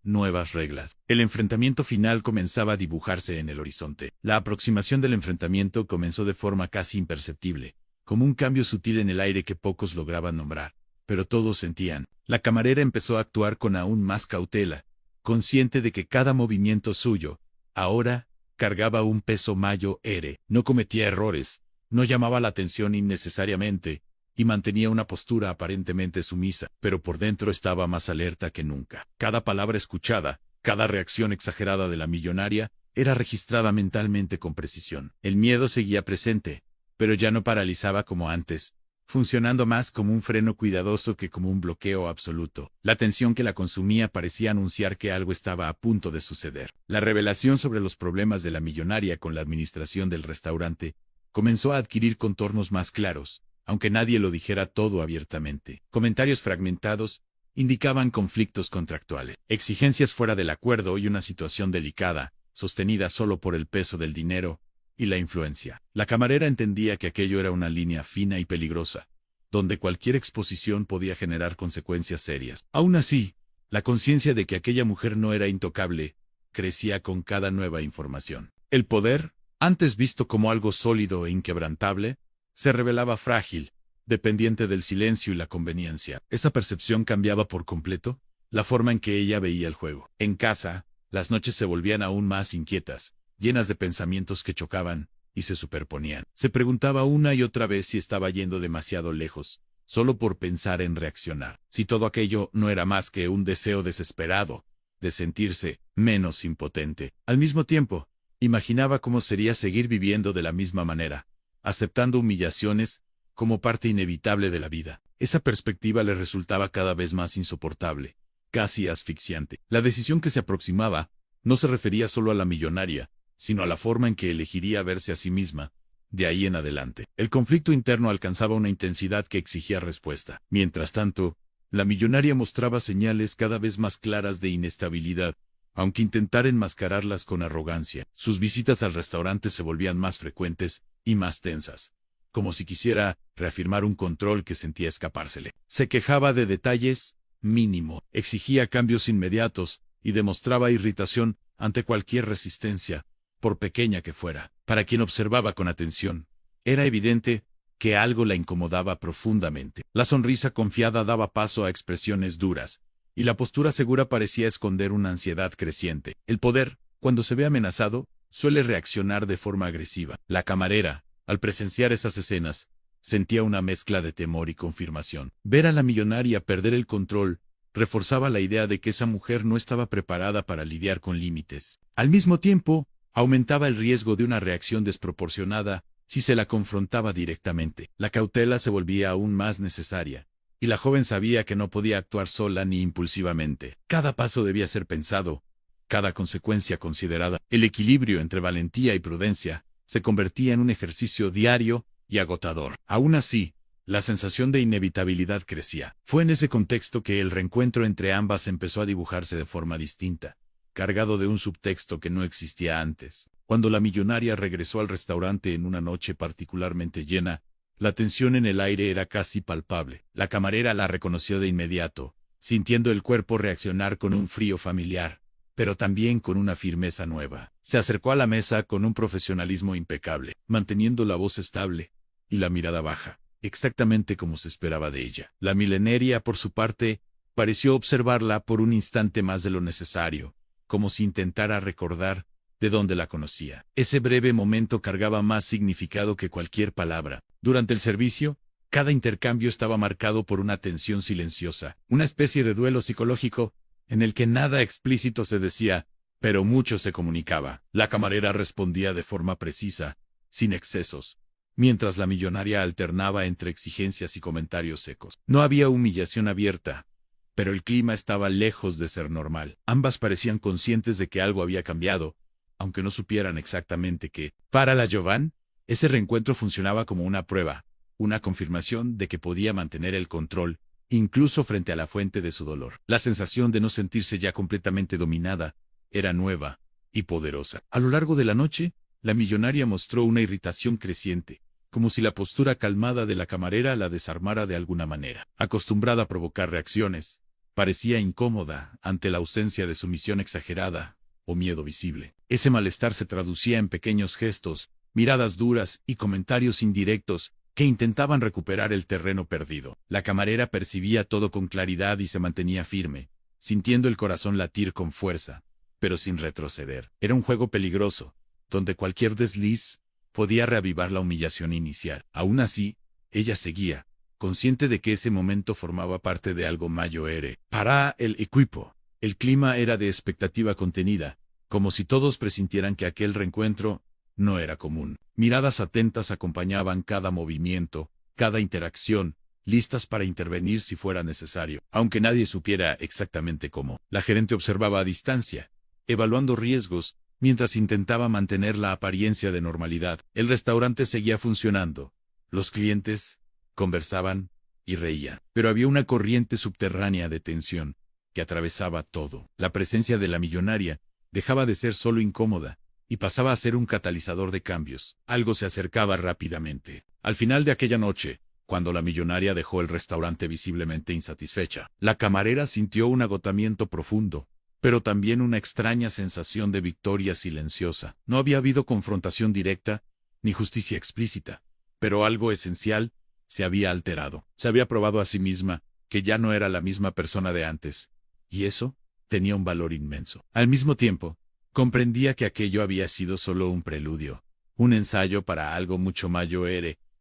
nuevas reglas. El enfrentamiento final comenzaba a dibujarse en el horizonte. La aproximación del enfrentamiento comenzó de forma casi imperceptible, como un cambio sutil en el aire que pocos lograban nombrar, pero todos sentían. La camarera empezó a actuar con aún más cautela, consciente de que cada movimiento suyo, ahora, cargaba un peso mayor. No cometía errores, no llamaba la atención innecesariamente, y mantenía una postura aparentemente sumisa, pero por dentro estaba más alerta que nunca. Cada palabra escuchada, cada reacción exagerada de la millonaria, era registrada mentalmente con precisión. El miedo seguía presente, pero ya no paralizaba como antes, funcionando más como un freno cuidadoso que como un bloqueo absoluto. La tensión que la consumía parecía anunciar que algo estaba a punto de suceder. La revelación sobre los problemas de la millonaria con la administración del restaurante comenzó a adquirir contornos más claros, aunque nadie lo dijera todo abiertamente. Comentarios fragmentados indicaban conflictos contractuales, exigencias fuera del acuerdo y una situación delicada, sostenida solo por el peso del dinero y la influencia. La camarera entendía que aquello era una línea fina y peligrosa, donde cualquier exposición podía generar consecuencias serias. Aún así, la conciencia de que aquella mujer no era intocable crecía con cada nueva información. El poder, antes visto como algo sólido e inquebrantable, se revelaba frágil, dependiente del silencio y la conveniencia. Esa percepción cambiaba por completo la forma en que ella veía el juego. En casa, las noches se volvían aún más inquietas, llenas de pensamientos que chocaban y se superponían. Se preguntaba una y otra vez si estaba yendo demasiado lejos, solo por pensar en reaccionar. Si todo aquello no era más que un deseo desesperado de sentirse menos impotente. Al mismo tiempo, imaginaba cómo sería seguir viviendo de la misma manera, aceptando humillaciones como parte inevitable de la vida. Esa perspectiva le resultaba cada vez más insoportable, casi asfixiante. La decisión que se aproximaba no se refería solo a la millonaria, sino a la forma en que elegiría verse a sí misma, de ahí en adelante. El conflicto interno alcanzaba una intensidad que exigía respuesta. Mientras tanto, la millonaria mostraba señales cada vez más claras de inestabilidad, aunque intentara enmascararlas con arrogancia. Sus visitas al restaurante se volvían más frecuentes y más tensas, como si quisiera reafirmar un control que sentía escapársele. Se quejaba de detalles mínimo, exigía cambios inmediatos y demostraba irritación ante cualquier resistencia, por pequeña que fuera. Para quien observaba con atención, era evidente que algo la incomodaba profundamente. La sonrisa confiada daba paso a expresiones duras, y la postura segura parecía esconder una ansiedad creciente. El poder, cuando se ve amenazado, suele reaccionar de forma agresiva. La camarera, al presenciar esas escenas, sentía una mezcla de temor y confirmación. Ver a la millonaria perder el control reforzaba la idea de que esa mujer no estaba preparada para lidiar con límites. Al mismo tiempo, aumentaba el riesgo de una reacción desproporcionada si se la confrontaba directamente. La cautela se volvía aún más necesaria, y la joven sabía que no podía actuar sola ni impulsivamente. Cada paso debía ser pensado, cada consecuencia considerada. El equilibrio entre valentía y prudencia se convertía en un ejercicio diario y agotador. Aún así, la sensación de inevitabilidad crecía. Fue en ese contexto que el reencuentro entre ambas empezó a dibujarse de forma distinta, cargado de un subtexto que no existía antes. Cuando la millonaria regresó al restaurante en una noche particularmente llena, la tensión en el aire era casi palpable. La camarera la reconoció de inmediato, sintiendo el cuerpo reaccionar con un frío familiar, pero también con una firmeza nueva. Se acercó a la mesa con un profesionalismo impecable, manteniendo la voz estable y la mirada baja, exactamente como se esperaba de ella. La milenaria, por su parte, pareció observarla por un instante más de lo necesario, como si intentara recordar de dónde la conocía. Ese breve momento cargaba más significado que cualquier palabra. Durante el servicio, cada intercambio estaba marcado por una tensión silenciosa, una especie de duelo psicológico, en el que nada explícito se decía, pero mucho se comunicaba. La camarera respondía de forma precisa, sin excesos, mientras la millonaria alternaba entre exigencias y comentarios secos. No había humillación abierta, pero el clima estaba lejos de ser normal. Ambas parecían conscientes de que algo había cambiado, aunque no supieran exactamente qué. Para la Jovan, ese reencuentro funcionaba como una prueba, una confirmación de que podía mantener el control, incluso frente a la fuente de su dolor. La sensación de no sentirse ya completamente dominada era nueva y poderosa. A lo largo de la noche, la millonaria mostró una irritación creciente, como si la postura calmada de la camarera la desarmara de alguna manera. Acostumbrada a provocar reacciones, parecía incómoda ante la ausencia de sumisión exagerada o miedo visible. Ese malestar se traducía en pequeños gestos, miradas duras y comentarios indirectos que intentaban recuperar el terreno perdido. La camarera percibía todo con claridad y se mantenía firme, sintiendo el corazón latir con fuerza, pero sin retroceder. Era un juego peligroso, donde cualquier desliz podía reavivar la humillación inicial. Aún así, ella seguía, consciente de que ese momento formaba parte de algo mayor. Para el equipo, el clima era de expectativa contenida, como si todos presintieran que aquel reencuentro no era común. Miradas atentas acompañaban cada movimiento, cada interacción, listas para intervenir si fuera necesario, aunque nadie supiera exactamente cómo. La gerente observaba a distancia, evaluando riesgos, mientras intentaba mantener la apariencia de normalidad. El restaurante seguía funcionando. Los clientes conversaban y reían, pero había una corriente subterránea de tensión que atravesaba todo. La presencia de la millonaria dejaba de ser solo incómoda y pasaba a ser un catalizador de cambios. Algo se acercaba rápidamente. Al final de aquella noche, cuando la millonaria dejó el restaurante visiblemente insatisfecha, la camarera sintió un agotamiento profundo, pero también una extraña sensación de victoria silenciosa. No había habido confrontación directa, ni justicia explícita, pero algo esencial se había alterado. Se había probado a sí misma que ya no era la misma persona de antes, y eso tenía un valor inmenso. Al mismo tiempo, comprendía que aquello había sido solo un preludio, un ensayo para algo mucho mayor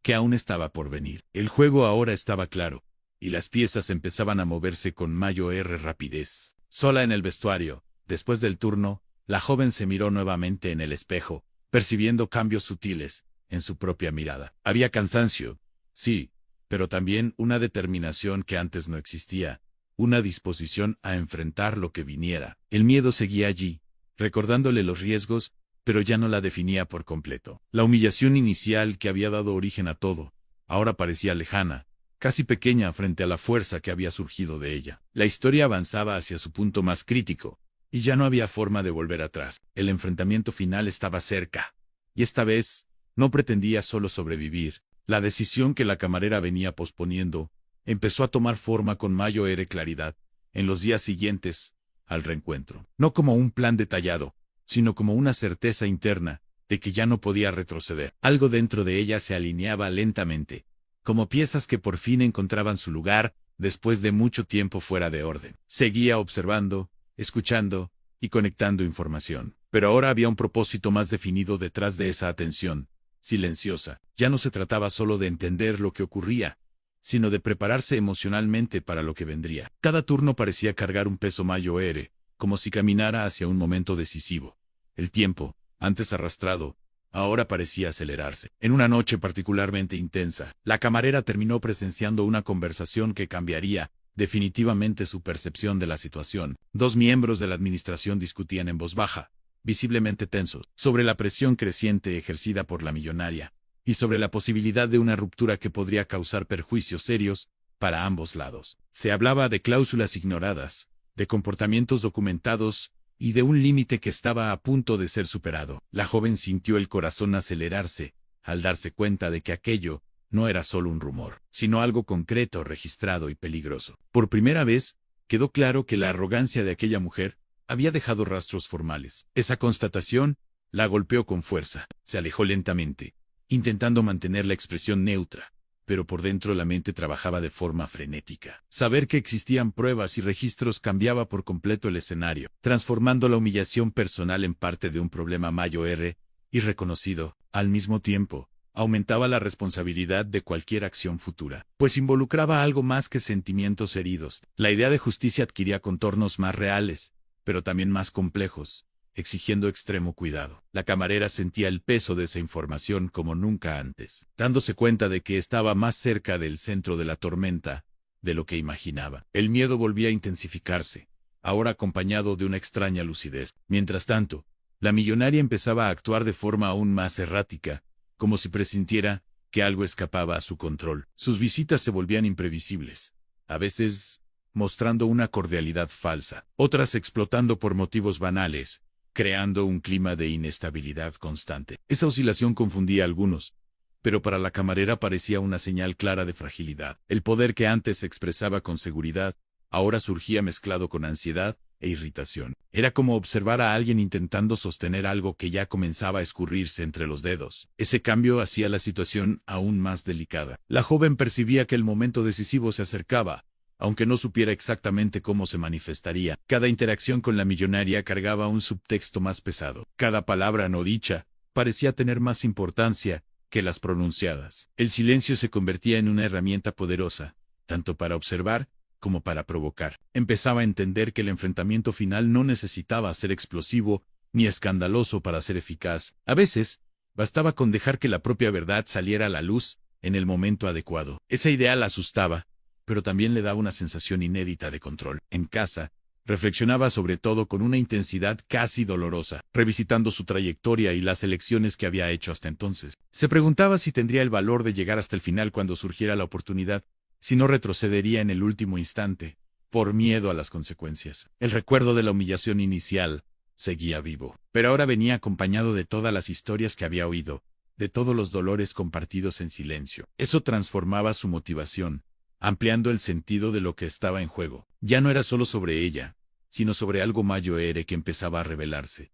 que aún estaba por venir. El juego ahora estaba claro, y las piezas empezaban a moverse con mayor rapidez. Sola en el vestuario, después del turno, la joven se miró nuevamente en el espejo, percibiendo cambios sutiles en su propia mirada. Había cansancio, sí, pero también una determinación que antes no existía, una disposición a enfrentar lo que viniera. El miedo seguía allí, recordándole los riesgos, pero ya no la definía por completo. La humillación inicial que había dado origen a todo, ahora parecía lejana, casi pequeña frente a la fuerza que había surgido de ella. La historia avanzaba hacia su punto más crítico, y ya no había forma de volver atrás. El enfrentamiento final estaba cerca, y esta vez no pretendía solo sobrevivir. La decisión que la camarera venía posponiendo empezó a tomar forma con mayor claridad en los días siguientes al reencuentro. No como un plan detallado, sino como una certeza interna de que ya no podía retroceder. Algo dentro de ella se alineaba lentamente, como piezas que por fin encontraban su lugar después de mucho tiempo fuera de orden. Seguía observando, escuchando y conectando información. Pero ahora había un propósito más definido detrás de esa atención silenciosa. Ya no se trataba solo de entender lo que ocurría, sino de prepararse emocionalmente para lo que vendría. Cada turno parecía cargar un peso mayor, como si caminara hacia un momento decisivo. El tiempo, antes arrastrado, ahora parecía acelerarse. En una noche particularmente intensa, la camarera terminó presenciando una conversación que cambiaría definitivamente su percepción de la situación. Dos miembros de la administración discutían en voz baja, visiblemente tensos, sobre la presión creciente ejercida por la millonaria, y sobre la posibilidad de una ruptura que podría causar perjuicios serios para ambos lados. Se hablaba de cláusulas ignoradas, de comportamientos documentados y de un límite que estaba a punto de ser superado. La joven sintió el corazón acelerarse al darse cuenta de que aquello no era solo un rumor, sino algo concreto, registrado y peligroso. Por primera vez, quedó claro que la arrogancia de aquella mujer había dejado rastros formales. Esa constatación la golpeó con fuerza. Se alejó lentamente, intentando mantener la expresión neutra, pero por dentro la mente trabajaba de forma frenética. Saber que existían pruebas y registros cambiaba por completo el escenario, transformando la humillación personal en parte de un problema mayor y reconocido. Al mismo tiempo, aumentaba la responsabilidad de cualquier acción futura, pues involucraba algo más que sentimientos heridos. La idea de justicia adquiría contornos más reales, pero también más complejos, exigiendo extremo cuidado. La camarera sentía el peso de esa información como nunca antes, dándose cuenta de que estaba más cerca del centro de la tormenta de lo que imaginaba. El miedo volvía a intensificarse, ahora acompañado de una extraña lucidez. Mientras tanto, la millonaria empezaba a actuar de forma aún más errática, como si presintiera que algo escapaba a su control. Sus visitas se volvían imprevisibles, a veces mostrando una cordialidad falsa, otras explotando por motivos banales, creando un clima de inestabilidad constante. Esa oscilación confundía a algunos, pero para la camarera parecía una señal clara de fragilidad. El poder que antes se expresaba con seguridad, ahora surgía mezclado con ansiedad e irritación. Era como observar a alguien intentando sostener algo que ya comenzaba a escurrirse entre los dedos. Ese cambio hacía la situación aún más delicada. La joven percibía que el momento decisivo se acercaba, aunque no supiera exactamente cómo se manifestaría. Cada interacción con la millonaria cargaba un subtexto más pesado. Cada palabra no dicha parecía tener más importancia que las pronunciadas. El silencio se convertía en una herramienta poderosa, tanto para observar como para provocar. Empezaba a entender que el enfrentamiento final no necesitaba ser explosivo ni escandaloso para ser eficaz. A veces, bastaba con dejar que la propia verdad saliera a la luz en el momento adecuado. Esa idea la asustaba, pero también le daba una sensación inédita de control. En casa, reflexionaba sobre todo con una intensidad casi dolorosa, revisitando su trayectoria y las elecciones que había hecho hasta entonces. Se preguntaba si tendría el valor de llegar hasta el final cuando surgiera la oportunidad, si no retrocedería en el último instante, por miedo a las consecuencias. El recuerdo de la humillación inicial seguía vivo, pero ahora venía acompañado de todas las historias que había oído, de todos los dolores compartidos en silencio. Eso transformaba su motivación, ampliando el sentido de lo que estaba en juego. Ya no era solo sobre ella, sino sobre algo mayor que empezaba a revelarse.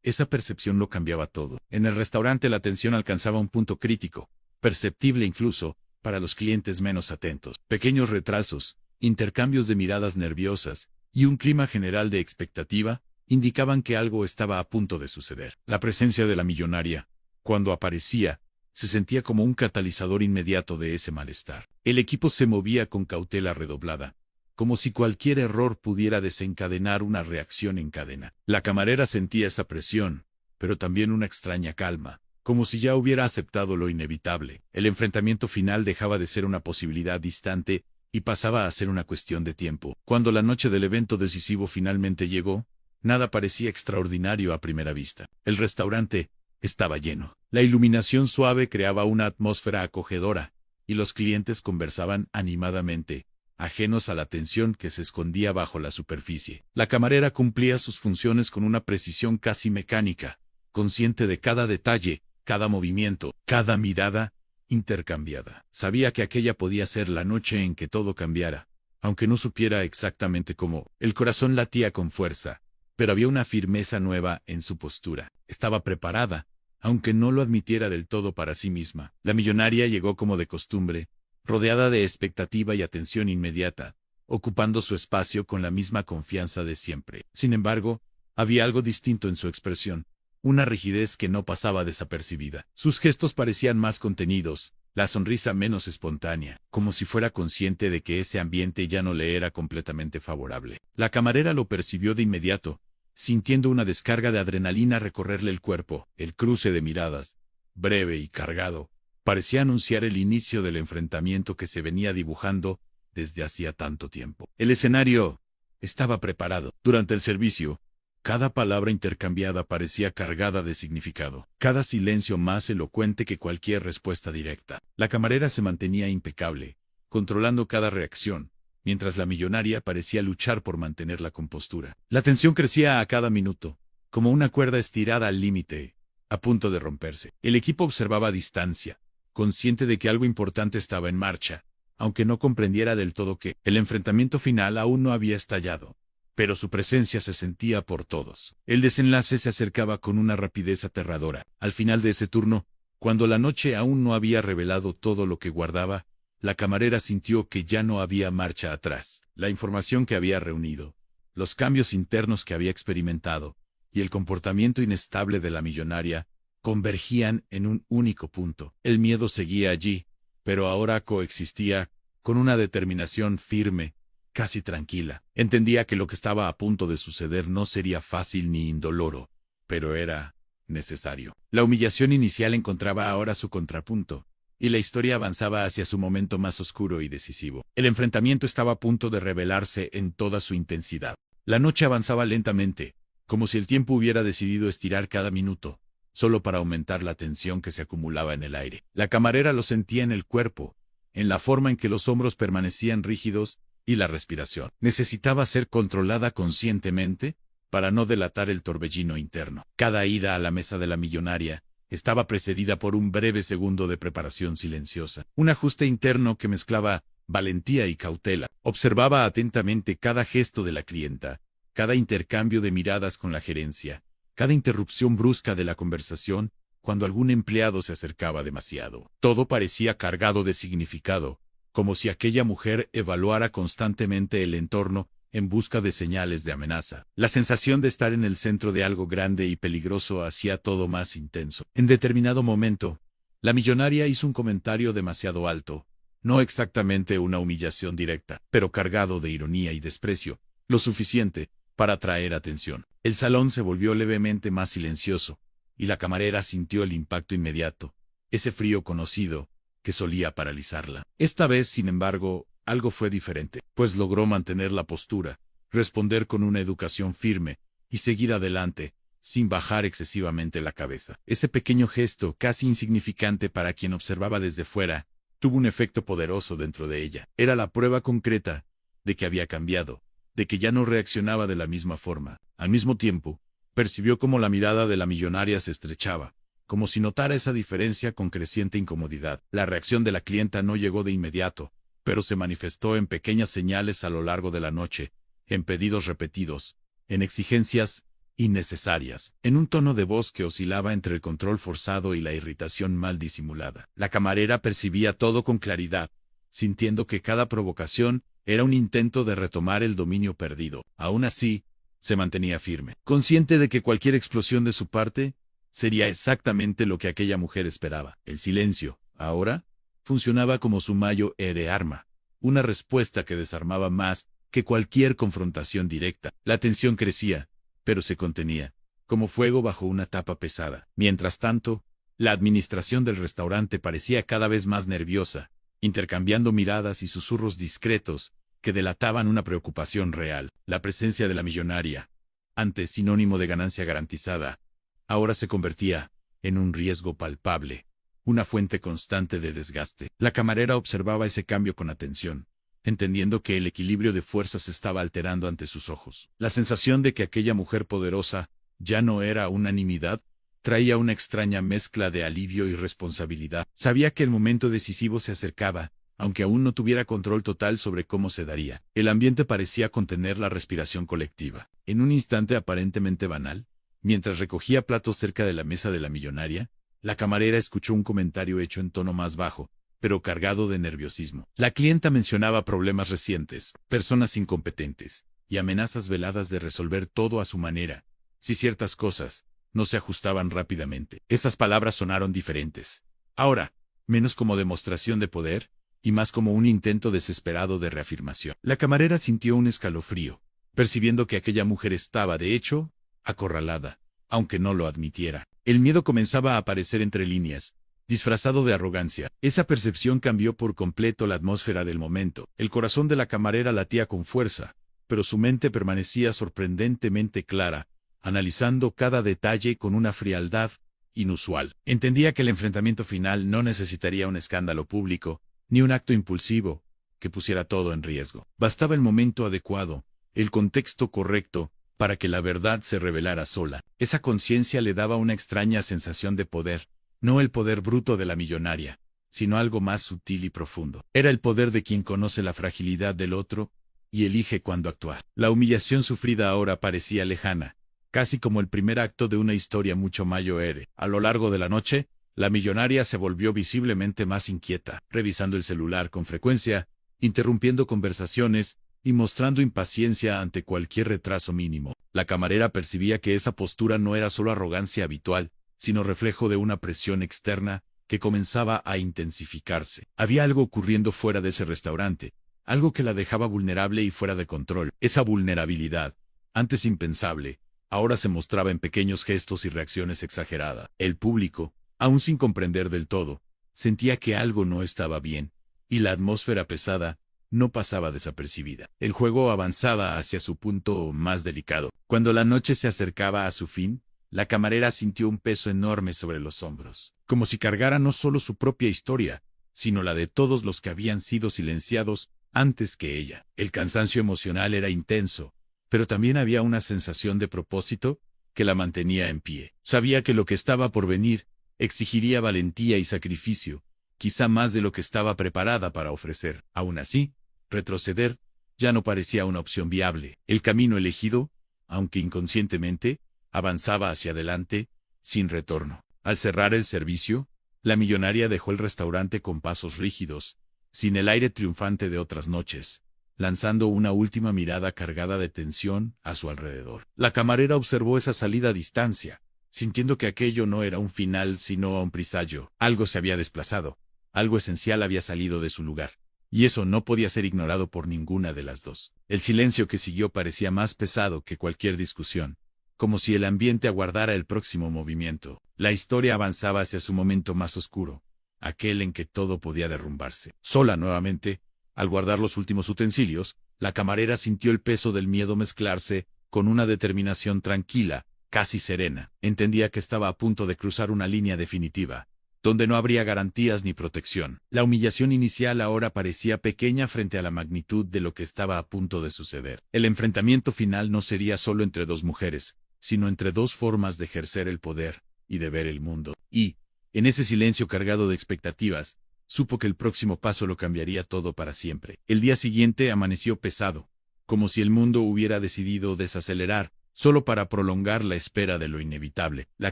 Esa percepción lo cambiaba todo. En el restaurante la tensión alcanzaba un punto crítico, perceptible incluso para los clientes menos atentos. Pequeños retrasos, intercambios de miradas nerviosas y un clima general de expectativa indicaban que algo estaba a punto de suceder. La presencia de la millonaria, cuando aparecía, se sentía como un catalizador inmediato de ese malestar. El equipo se movía con cautela redoblada, como si cualquier error pudiera desencadenar una reacción en cadena. La camarera sentía esa presión, pero también una extraña calma, como si ya hubiera aceptado lo inevitable. El enfrentamiento final dejaba de ser una posibilidad distante y pasaba a ser una cuestión de tiempo. Cuando la noche del evento decisivo finalmente llegó, nada parecía extraordinario a primera vista. El restaurante estaba lleno. La iluminación suave creaba una atmósfera acogedora, y los clientes conversaban animadamente, ajenos a la tensión que se escondía bajo la superficie. La camarera cumplía sus funciones con una precisión casi mecánica, consciente de cada detalle, cada movimiento, cada mirada intercambiada. Sabía que aquella podía ser la noche en que todo cambiara, aunque no supiera exactamente cómo. El corazón latía con fuerza, pero había una firmeza nueva en su postura. Estaba preparada, aunque no lo admitiera del todo para sí misma. La millonaria llegó como de costumbre, rodeada de expectativa y atención inmediata, ocupando su espacio con la misma confianza de siempre. Sin embargo, había algo distinto en su expresión, una rigidez que no pasaba desapercibida. Sus gestos parecían más contenidos, la sonrisa menos espontánea, como si fuera consciente de que ese ambiente ya no le era completamente favorable. La camarera lo percibió de inmediato, sintiendo una descarga de adrenalina recorrerle el cuerpo. El cruce de miradas, breve y cargado, parecía anunciar el inicio del enfrentamiento que se venía dibujando desde hacía tanto tiempo. El escenario estaba preparado. Durante el servicio, cada palabra intercambiada parecía cargada de significado, cada silencio más elocuente que cualquier respuesta directa. La camarera se mantenía impecable, controlando cada reacción, mientras la millonaria parecía luchar por mantener la compostura. La tensión crecía a cada minuto, como una cuerda estirada al límite, a punto de romperse. El equipo observaba a distancia, consciente de que algo importante estaba en marcha, aunque no comprendiera del todo que el enfrentamiento final aún no había estallado, pero su presencia se sentía por todos. El desenlace se acercaba con una rapidez aterradora. Al final de ese turno, cuando la noche aún no había revelado todo lo que guardaba, la camarera sintió que ya no había marcha atrás. La información que había reunido, los cambios internos que había experimentado, y el comportamiento inestable de la millonaria, convergían en un único punto. El miedo seguía allí, pero ahora coexistía con una determinación firme, casi tranquila. Entendía que lo que estaba a punto de suceder no sería fácil ni indoloro, pero era necesario. La humillación inicial encontraba ahora su contrapunto, y la historia avanzaba hacia su momento más oscuro y decisivo. El enfrentamiento estaba a punto de revelarse en toda su intensidad. La noche avanzaba lentamente, como si el tiempo hubiera decidido estirar cada minuto, solo para aumentar la tensión que se acumulaba en el aire. La camarera lo sentía en el cuerpo, en la forma en que los hombros permanecían rígidos, y la respiración. Necesitaba ser controlada conscientemente para no delatar el torbellino interno. Cada ida a la mesa de la millonaria estaba precedida por un breve segundo de preparación silenciosa. Un ajuste interno que mezclaba valentía y cautela. Observaba atentamente cada gesto de la clienta, cada intercambio de miradas con la gerencia, cada interrupción brusca de la conversación cuando algún empleado se acercaba demasiado. Todo parecía cargado de significado, como si aquella mujer evaluara constantemente el entorno en busca de señales de amenaza. La sensación de estar en el centro de algo grande y peligroso hacía todo más intenso. En determinado momento, la millonaria hizo un comentario demasiado alto, no exactamente una humillación directa, pero cargado de ironía y desprecio, lo suficiente para atraer atención. El salón se volvió levemente más silencioso, y la camarera sintió el impacto inmediato, ese frío conocido que solía paralizarla. Esta vez, sin embargo, algo fue diferente, pues logró mantener la postura, responder con una educación firme, y seguir adelante, sin bajar excesivamente la cabeza. Ese pequeño gesto, casi insignificante para quien observaba desde fuera, tuvo un efecto poderoso dentro de ella. Era la prueba concreta de que había cambiado, de que ya no reaccionaba de la misma forma. Al mismo tiempo, percibió cómo la mirada de la millonaria se estrechaba, como si notara esa diferencia con creciente incomodidad. La reacción de la clienta no llegó de inmediato, pero se manifestó en pequeñas señales a lo largo de la noche, en pedidos repetidos, en exigencias innecesarias, en un tono de voz que oscilaba entre el control forzado y la irritación mal disimulada. La camarera percibía todo con claridad, sintiendo que cada provocación era un intento de retomar el dominio perdido. Aún así, se mantenía firme, consciente de que cualquier explosión de su parte sería exactamente lo que aquella mujer esperaba. El silencio, ahora, funcionaba como su mayor arma, una respuesta que desarmaba más que cualquier confrontación directa. La tensión crecía, pero se contenía, como fuego bajo una tapa pesada. Mientras tanto, la administración del restaurante parecía cada vez más nerviosa, intercambiando miradas y susurros discretos que delataban una preocupación real. La presencia de la millonaria, antes sinónimo de ganancia garantizada, ahora se convertía en un riesgo palpable, una fuente constante de desgaste. La camarera observaba ese cambio con atención, entendiendo que el equilibrio de fuerzas se estaba alterando ante sus ojos. La sensación de que aquella mujer poderosa ya no era unanimidad traía una extraña mezcla de alivio y responsabilidad. Sabía que el momento decisivo se acercaba, aunque aún no tuviera control total sobre cómo se daría. El ambiente parecía contener la respiración colectiva. En un instante aparentemente banal, mientras recogía platos cerca de la mesa de la millonaria, la camarera escuchó un comentario hecho en tono más bajo, pero cargado de nerviosismo. La clienta mencionaba problemas recientes, personas incompetentes, y amenazas veladas de resolver todo a su manera, si ciertas cosas no se ajustaban rápidamente. Esas palabras sonaron diferentes. Ahora, menos como demostración de poder, y más como un intento desesperado de reafirmación. La camarera sintió un escalofrío, percibiendo que aquella mujer estaba, de hecho, acorralada, aunque no lo admitiera. El miedo comenzaba a aparecer entre líneas, disfrazado de arrogancia. Esa percepción cambió por completo la atmósfera del momento. El corazón de la camarera latía con fuerza, pero su mente permanecía sorprendentemente clara, analizando cada detalle con una frialdad inusual. Entendía que el enfrentamiento final no necesitaría un escándalo público, ni un acto impulsivo, que pusiera todo en riesgo. Bastaba el momento adecuado, el contexto correcto, para que la verdad se revelara sola. Esa conciencia le daba una extraña sensación de poder, no el poder bruto de la millonaria, sino algo más sutil y profundo. Era el poder de quien conoce la fragilidad del otro y elige cuándo actuar. La humillación sufrida ahora parecía lejana, casi como el primer acto de una historia mucho mayor. A lo largo de la noche, la millonaria se volvió visiblemente más inquieta, revisando el celular con frecuencia, interrumpiendo conversaciones y mostrando impaciencia ante cualquier retraso mínimo. La camarera percibía que esa postura no era solo arrogancia habitual, sino reflejo de una presión externa que comenzaba a intensificarse. Había algo ocurriendo fuera de ese restaurante, algo que la dejaba vulnerable y fuera de control. Esa vulnerabilidad, antes impensable, ahora se mostraba en pequeños gestos y reacciones exageradas. El público, aún sin comprender del todo, sentía que algo no estaba bien, y la atmósfera pesada no pasaba desapercibida. El juego avanzaba hacia su punto más delicado. Cuando la noche se acercaba a su fin, la camarera sintió un peso enorme sobre los hombros, como si cargara no solo su propia historia, sino la de todos los que habían sido silenciados antes que ella. El cansancio emocional era intenso, pero también había una sensación de propósito que la mantenía en pie. Sabía que lo que estaba por venir exigiría valentía y sacrificio, quizá más de lo que estaba preparada para ofrecer. Aún así, retroceder ya no parecía una opción viable. El camino elegido, aunque inconscientemente, avanzaba hacia adelante, sin retorno. Al cerrar el servicio, la millonaria dejó el restaurante con pasos rígidos, sin el aire triunfante de otras noches, lanzando una última mirada cargada de tensión a su alrededor. La camarera observó esa salida a distancia, sintiendo que aquello no era un final sino un presagio. Algo se había desplazado, algo esencial había salido de su lugar, y eso no podía ser ignorado por ninguna de las dos. El silencio que siguió parecía más pesado que cualquier discusión, como si el ambiente aguardara el próximo movimiento. La historia avanzaba hacia su momento más oscuro, aquel en que todo podía derrumbarse. Sola nuevamente, al guardar los últimos utensilios, la camarera sintió el peso del miedo mezclarse con una determinación tranquila, casi serena. Entendía que estaba a punto de cruzar una línea definitiva, donde no habría garantías ni protección. La humillación inicial ahora parecía pequeña frente a la magnitud de lo que estaba a punto de suceder. El enfrentamiento final no sería solo entre dos mujeres, sino entre dos formas de ejercer el poder y de ver el mundo. Y, en ese silencio cargado de expectativas, supo que el próximo paso lo cambiaría todo para siempre. El día siguiente amaneció pesado, como si el mundo hubiera decidido desacelerar, solo para prolongar la espera de lo inevitable. La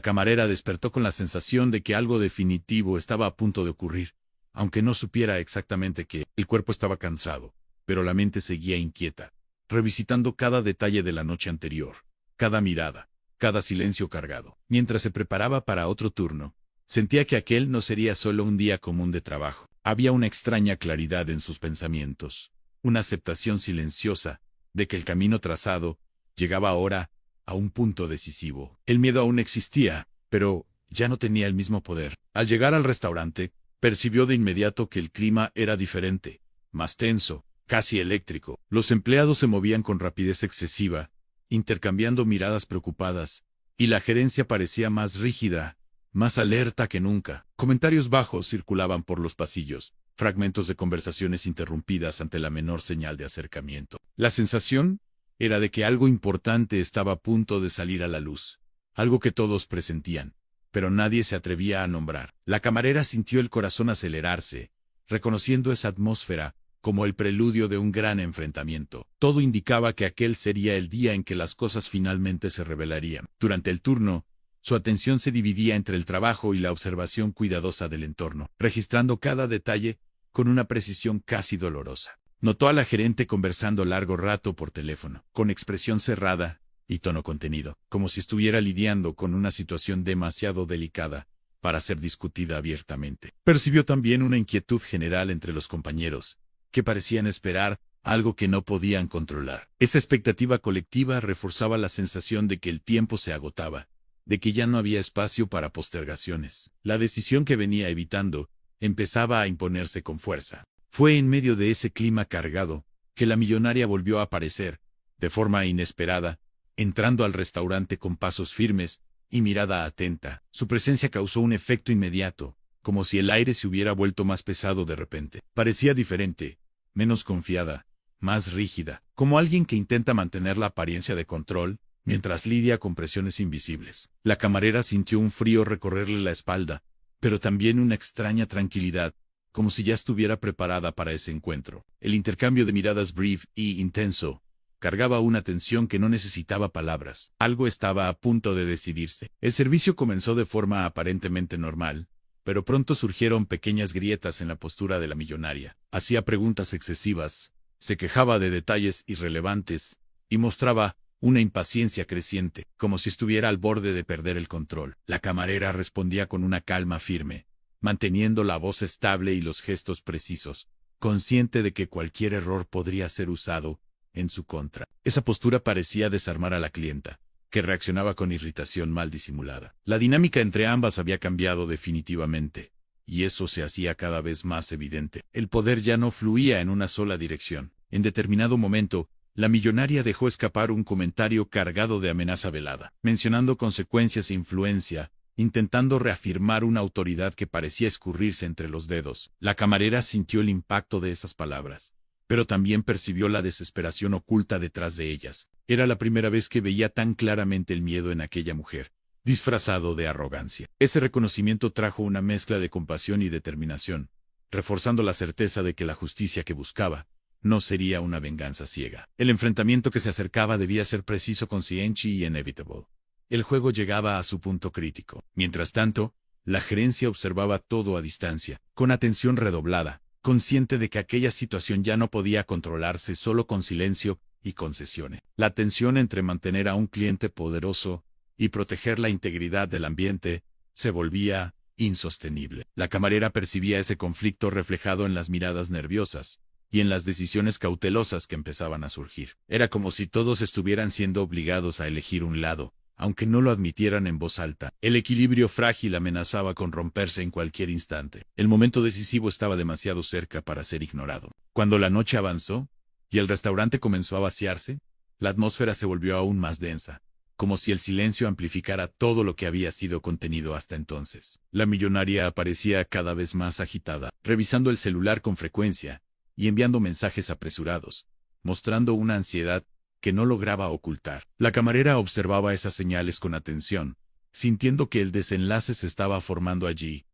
camarera despertó con la sensación de que algo definitivo estaba a punto de ocurrir, aunque no supiera exactamente qué. El cuerpo estaba cansado, pero la mente seguía inquieta, revisitando cada detalle de la noche anterior, cada mirada, cada silencio cargado. Mientras se preparaba para otro turno, sentía que aquel no sería solo un día común de trabajo. Había una extraña claridad en sus pensamientos, una aceptación silenciosa de que el camino trazado llegaba ahora a un punto decisivo. El miedo aún existía, pero ya no tenía el mismo poder. Al llegar al restaurante, percibió de inmediato que el clima era diferente, más tenso, casi eléctrico. Los empleados se movían con rapidez excesiva, intercambiando miradas preocupadas, y la gerencia parecía más rígida, más alerta que nunca. Comentarios bajos circulaban por los pasillos, fragmentos de conversaciones interrumpidas ante la menor señal de acercamiento. La sensación era de que algo importante estaba a punto de salir a la luz, algo que todos presentían, pero nadie se atrevía a nombrar. La camarera sintió el corazón acelerarse, reconociendo esa atmósfera como el preludio de un gran enfrentamiento. Todo indicaba que aquel sería el día en que las cosas finalmente se revelarían. Durante el turno, su atención se dividía entre el trabajo y la observación cuidadosa del entorno, registrando cada detalle con una precisión casi dolorosa. Notó a la gerente conversando largo rato por teléfono, con expresión cerrada y tono contenido, como si estuviera lidiando con una situación demasiado delicada para ser discutida abiertamente. Percibió también una inquietud general entre los compañeros, que parecían esperar algo que no podían controlar. Esa expectativa colectiva reforzaba la sensación de que el tiempo se agotaba, de que ya no había espacio para postergaciones. La decisión que venía evitando empezaba a imponerse con fuerza. Fue en medio de ese clima cargado que la millonaria volvió a aparecer, de forma inesperada, entrando al restaurante con pasos firmes y mirada atenta. Su presencia causó un efecto inmediato, como si el aire se hubiera vuelto más pesado de repente. Parecía diferente, menos confiada, más rígida, como alguien que intenta mantener la apariencia de control mientras lidia con presiones invisibles. La camarera sintió un frío recorrerle la espalda, pero también una extraña tranquilidad, como si ya estuviera preparada para ese encuentro. El intercambio de miradas brief y intenso cargaba una tensión que no necesitaba palabras. Algo estaba a punto de decidirse. El servicio comenzó de forma aparentemente normal, pero pronto surgieron pequeñas grietas en la postura de la millonaria. Hacía preguntas excesivas, se quejaba de detalles irrelevantes y mostraba una impaciencia creciente, como si estuviera al borde de perder el control. La camarera respondía con una calma firme, manteniendo la voz estable y los gestos precisos, consciente de que cualquier error podría ser usado en su contra. Esa postura parecía desarmar a la clienta, que reaccionaba con irritación mal disimulada. La dinámica entre ambas había cambiado definitivamente, y eso se hacía cada vez más evidente. El poder ya no fluía en una sola dirección. En determinado momento, la millonaria dejó escapar un comentario cargado de amenaza velada, mencionando consecuencias e influencia, intentando reafirmar una autoridad que parecía escurrirse entre los dedos. La camarera sintió el impacto de esas palabras, pero también percibió la desesperación oculta detrás de ellas. Era la primera vez que veía tan claramente el miedo en aquella mujer, disfrazado de arrogancia. Ese reconocimiento trajo una mezcla de compasión y determinación, reforzando la certeza de que la justicia que buscaba no sería una venganza ciega. El enfrentamiento que se acercaba debía ser preciso, consciente y inevitable. El juego llegaba a su punto crítico. Mientras tanto, la gerencia observaba todo a distancia, con atención redoblada, consciente de que aquella situación ya no podía controlarse solo con silencio y concesiones. La tensión entre mantener a un cliente poderoso y proteger la integridad del ambiente se volvía insostenible. La camarera percibía ese conflicto reflejado en las miradas nerviosas y en las decisiones cautelosas que empezaban a surgir. Era como si todos estuvieran siendo obligados a elegir un lado, aunque no lo admitieran en voz alta. El equilibrio frágil amenazaba con romperse en cualquier instante. El momento decisivo estaba demasiado cerca para ser ignorado. Cuando la noche avanzó y el restaurante comenzó a vaciarse, la atmósfera se volvió aún más densa, como si el silencio amplificara todo lo que había sido contenido hasta entonces. La millonaria aparecía cada vez más agitada, revisando el celular con frecuencia y enviando mensajes apresurados, mostrando una ansiedad que no lograba ocultar. La camarera observaba esas señales con atención, sintiendo que el desenlace se estaba formando allí.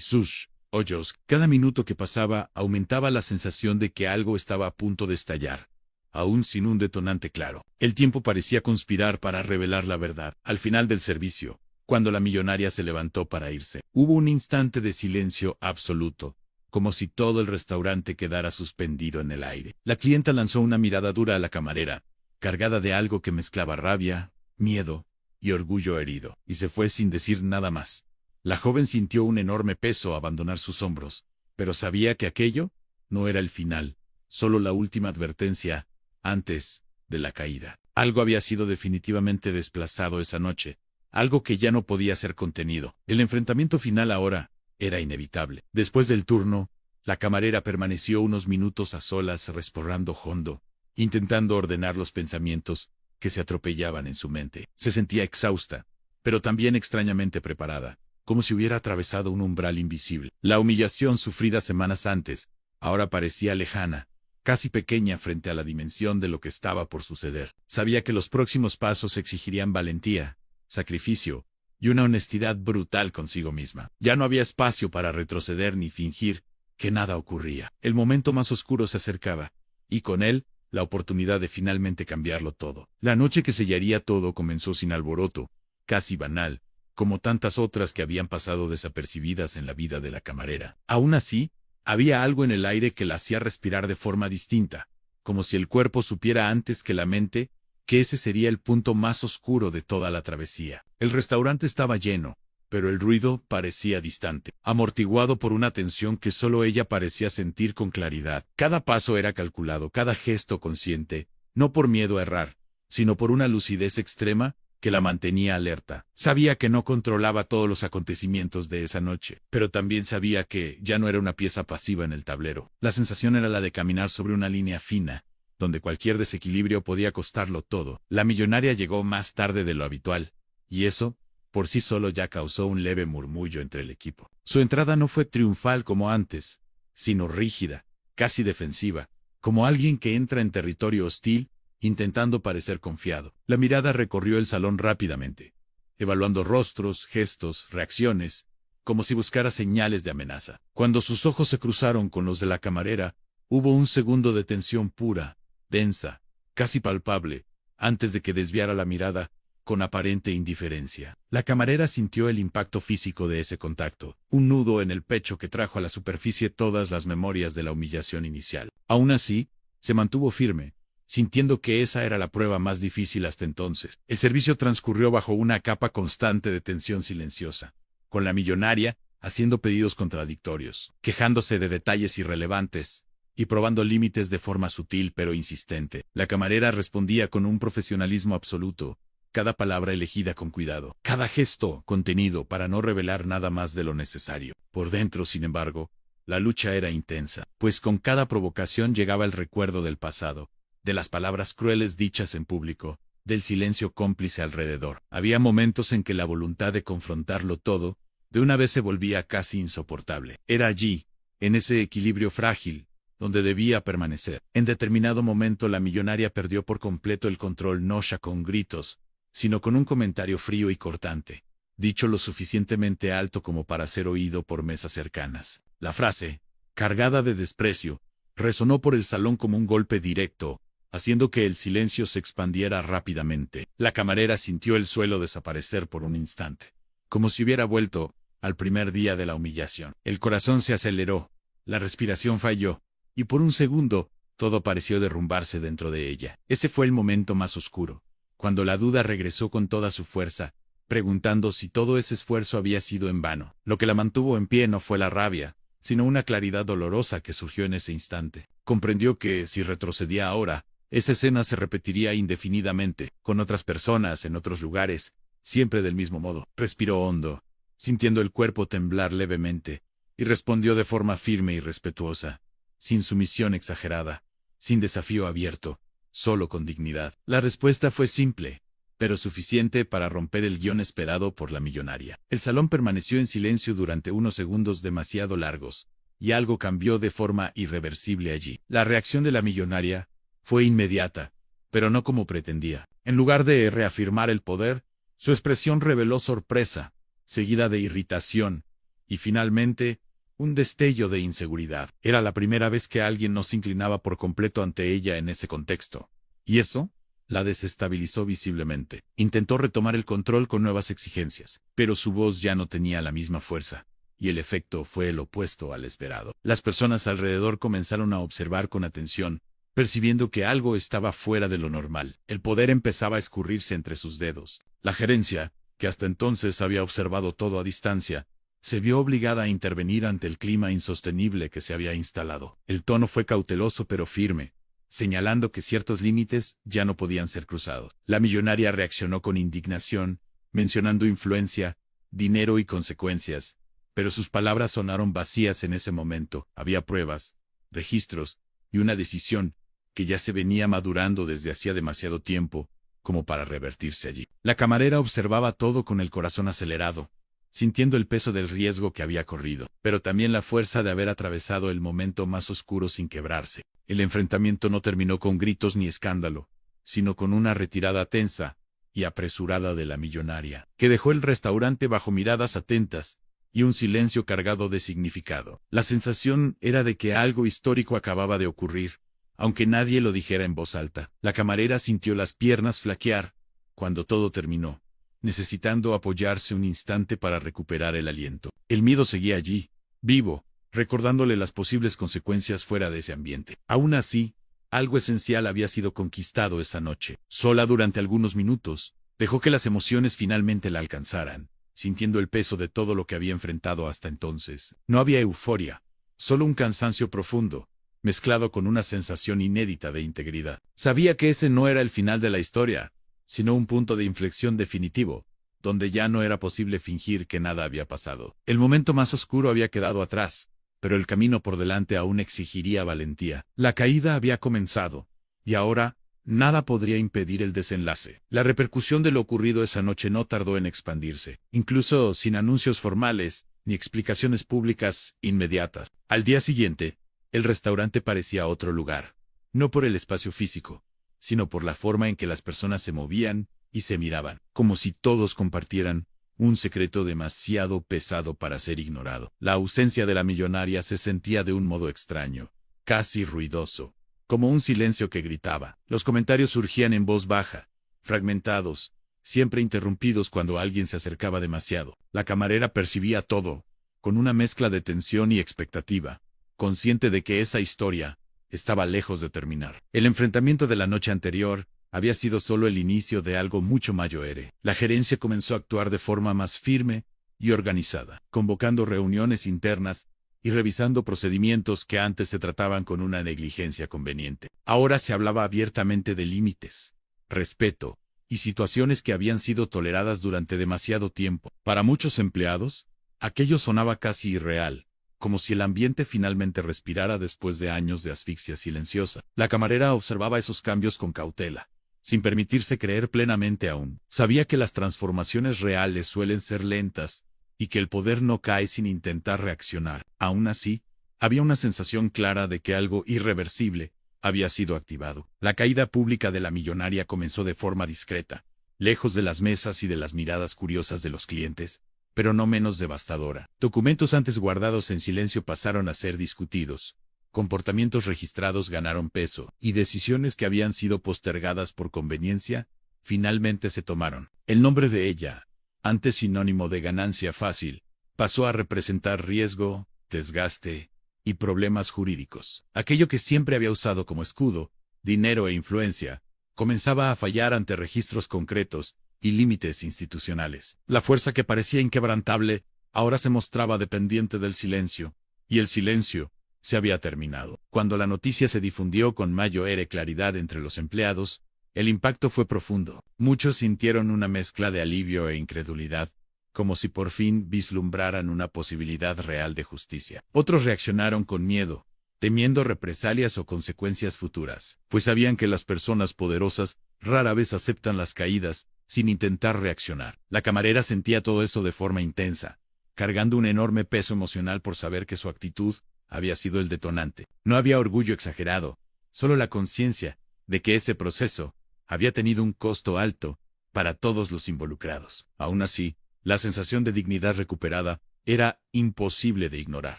Sus hoyos. Cada minuto que pasaba aumentaba la sensación de que algo estaba a punto de estallar, aún sin un detonante claro. El tiempo parecía conspirar para revelar la verdad. Al final del servicio, cuando la millonaria se levantó para irse, hubo un instante de silencio absoluto, como si todo el restaurante quedara suspendido en el aire. La clienta lanzó una mirada dura a la camarera, cargada de algo que mezclaba rabia, miedo y orgullo herido, y se fue sin decir nada más. La joven sintió un enorme peso abandonar sus hombros, pero sabía que aquello no era el final, solo la última advertencia antes de la caída. Algo había sido definitivamente desplazado esa noche, algo que ya no podía ser contenido. El enfrentamiento final ahora era inevitable. Después del turno, la camarera permaneció unos minutos a solas respirando hondo, intentando ordenar los pensamientos que se atropellaban en su mente. Se sentía exhausta, pero también extrañamente preparada, como si hubiera atravesado un umbral invisible. La humillación sufrida semanas antes, ahora parecía lejana, casi pequeña frente a la dimensión de lo que estaba por suceder. Sabía que los próximos pasos exigirían valentía, sacrificio y una honestidad brutal consigo misma. Ya no había espacio para retroceder ni fingir que nada ocurría. El momento más oscuro se acercaba, y con él, la oportunidad de finalmente cambiarlo todo. La noche que sellaría todo comenzó sin alboroto, casi banal, como tantas otras que habían pasado desapercibidas en la vida de la camarera. Aún así, había algo en el aire que la hacía respirar de forma distinta, como si el cuerpo supiera antes que la mente que ese sería el punto más oscuro de toda la travesía. El restaurante estaba lleno, pero el ruido parecía distante, amortiguado por una tensión que solo ella parecía sentir con claridad. Cada paso era calculado, cada gesto consciente, no por miedo a errar, sino por una lucidez extrema que la mantenía alerta. Sabía que no controlaba todos los acontecimientos de esa noche, pero también sabía que ya no era una pieza pasiva en el tablero. La sensación era la de caminar sobre una línea fina, donde cualquier desequilibrio podía costarlo todo. La millonaria llegó más tarde de lo habitual, y eso, por sí solo ya causó un leve murmullo entre el equipo. Su entrada no fue triunfal como antes, sino rígida, casi defensiva, como alguien que entra en territorio hostil, intentando parecer confiado. La mirada recorrió el salón rápidamente, evaluando rostros, gestos, reacciones, como si buscara señales de amenaza. Cuando sus ojos se cruzaron con los de la camarera, hubo un segundo de tensión pura, densa, casi palpable, antes de que desviara la mirada, con aparente indiferencia. La camarera sintió el impacto físico de ese contacto, un nudo en el pecho que trajo a la superficie todas las memorias de la humillación inicial. Aún así, se mantuvo firme, sintiendo que esa era la prueba más difícil hasta entonces. El servicio transcurrió bajo una capa constante de tensión silenciosa, con la millonaria haciendo pedidos contradictorios, quejándose de detalles irrelevantes y probando límites de forma sutil pero insistente. La camarera respondía con un profesionalismo absoluto, cada palabra elegida con cuidado, cada gesto contenido para no revelar nada más de lo necesario. Por dentro, sin embargo, la lucha era intensa, pues con cada provocación llegaba el recuerdo del pasado, de las palabras crueles dichas en público, del silencio cómplice alrededor. Había momentos en que la voluntad de confrontarlo todo, de una vez se volvía casi insoportable. Era allí, en ese equilibrio frágil, donde debía permanecer. En determinado momento la millonaria perdió por completo el control, no ya con gritos, sino con un comentario frío y cortante, dicho lo suficientemente alto como para ser oído por mesas cercanas. La frase, cargada de desprecio, resonó por el salón como un golpe directo, haciendo que el silencio se expandiera rápidamente. La camarera sintió el suelo desaparecer por un instante, como si hubiera vuelto al primer día de la humillación. El corazón se aceleró, la respiración falló, y por un segundo, todo pareció derrumbarse dentro de ella. Ese fue el momento más oscuro, cuando la duda regresó con toda su fuerza, preguntando si todo ese esfuerzo había sido en vano. Lo que la mantuvo en pie no fue la rabia, sino una claridad dolorosa que surgió en ese instante. Comprendió que, si retrocedía ahora, esa escena se repetiría indefinidamente, con otras personas, en otros lugares, siempre del mismo modo. Respiró hondo, sintiendo el cuerpo temblar levemente, y respondió de forma firme y respetuosa, sin sumisión exagerada, sin desafío abierto, solo con dignidad. La respuesta fue simple, pero suficiente para romper el guión esperado por la millonaria. El salón permaneció en silencio durante unos segundos demasiado largos, y algo cambió de forma irreversible allí. La reacción de la millonaria fue inmediata, pero no como pretendía. En lugar de reafirmar el poder, su expresión reveló sorpresa, seguida de irritación, y finalmente, un destello de inseguridad. Era la primera vez que alguien no se inclinaba por completo ante ella en ese contexto, y eso la desestabilizó visiblemente. Intentó retomar el control con nuevas exigencias, pero su voz ya no tenía la misma fuerza, y el efecto fue el opuesto al esperado. Las personas alrededor comenzaron a observar con atención, percibiendo que algo estaba fuera de lo normal. El poder empezaba a escurrirse entre sus dedos. La gerencia, que hasta entonces había observado todo a distancia, se vio obligada a intervenir ante el clima insostenible que se había instalado. El tono fue cauteloso pero firme, señalando que ciertos límites ya no podían ser cruzados. La millonaria reaccionó con indignación, mencionando influencia, dinero y consecuencias, pero sus palabras sonaron vacías en ese momento. Había pruebas, registros y una decisión que ya se venía madurando desde hacía demasiado tiempo, como para revertirse allí. La camarera observaba todo con el corazón acelerado, sintiendo el peso del riesgo que había corrido, pero también la fuerza de haber atravesado el momento más oscuro sin quebrarse. El enfrentamiento no terminó con gritos ni escándalo, sino con una retirada tensa y apresurada de la millonaria, que dejó el restaurante bajo miradas atentas y un silencio cargado de significado. La sensación era de que algo histórico acababa de ocurrir, aunque nadie lo dijera en voz alta. La camarera sintió las piernas flaquear cuando todo terminó, necesitando apoyarse un instante para recuperar el aliento. El miedo seguía allí, vivo, recordándole las posibles consecuencias fuera de ese ambiente. Aún así, algo esencial había sido conquistado esa noche. Sola durante algunos minutos, dejó que las emociones finalmente la alcanzaran, sintiendo el peso de todo lo que había enfrentado hasta entonces. No había euforia, solo un cansancio profundo, mezclado con una sensación inédita de integridad. Sabía que ese no era el final de la historia, sino un punto de inflexión definitivo, donde ya no era posible fingir que nada había pasado. El momento más oscuro había quedado atrás, pero el camino por delante aún exigiría valentía. La caída había comenzado, y ahora nada podría impedir el desenlace. La repercusión de lo ocurrido esa noche no tardó en expandirse, incluso sin anuncios formales ni explicaciones públicas inmediatas. Al día siguiente, el restaurante parecía otro lugar, no por el espacio físico, sino por la forma en que las personas se movían y se miraban, como si todos compartieran un secreto demasiado pesado para ser ignorado. La ausencia de la millonaria se sentía de un modo extraño, casi ruidoso, como un silencio que gritaba. Los comentarios surgían en voz baja, fragmentados, siempre interrumpidos cuando alguien se acercaba demasiado. La camarera percibía todo, con una mezcla de tensión y expectativa, consciente de que esa historia estaba lejos de terminar. El enfrentamiento de la noche anterior había sido solo el inicio de algo mucho mayor. La gerencia comenzó a actuar de forma más firme y organizada, convocando reuniones internas y revisando procedimientos que antes se trataban con una negligencia conveniente. Ahora se hablaba abiertamente de límites, respeto y situaciones que habían sido toleradas durante demasiado tiempo. Para muchos empleados, aquello sonaba casi irreal, como si el ambiente finalmente respirara después de años de asfixia silenciosa. La camarera observaba esos cambios con cautela, sin permitirse creer plenamente aún. Sabía que las transformaciones reales suelen ser lentas, y que el poder no cae sin intentar reaccionar. Aún así, había una sensación clara de que algo irreversible había sido activado. La caída pública de la millonaria comenzó de forma discreta, lejos de las mesas y de las miradas curiosas de los clientes, pero no menos devastadora. Documentos antes guardados en silencio pasaron a ser discutidos. Comportamientos registrados ganaron peso, y decisiones que habían sido postergadas por conveniencia, finalmente se tomaron. El nombre de ella, antes sinónimo de ganancia fácil, pasó a representar riesgo, desgaste y problemas jurídicos. Aquello que siempre había usado como escudo, dinero e influencia, comenzaba a fallar ante registros concretos y límites institucionales. La fuerza que parecía inquebrantable, ahora se mostraba dependiente del silencio, y el silencio se había terminado. Cuando la noticia se difundió con mayor claridad entre los empleados, el impacto fue profundo. Muchos sintieron una mezcla de alivio e incredulidad, como si por fin vislumbraran una posibilidad real de justicia. Otros reaccionaron con miedo, temiendo represalias o consecuencias futuras, pues sabían que las personas poderosas rara vez aceptan las caídas sin intentar reaccionar. La camarera sentía todo eso de forma intensa, cargando un enorme peso emocional por saber que su actitud había sido el detonante. No había orgullo exagerado, solo la conciencia de que ese proceso había tenido un costo alto para todos los involucrados. Aún así, la sensación de dignidad recuperada era imposible de ignorar.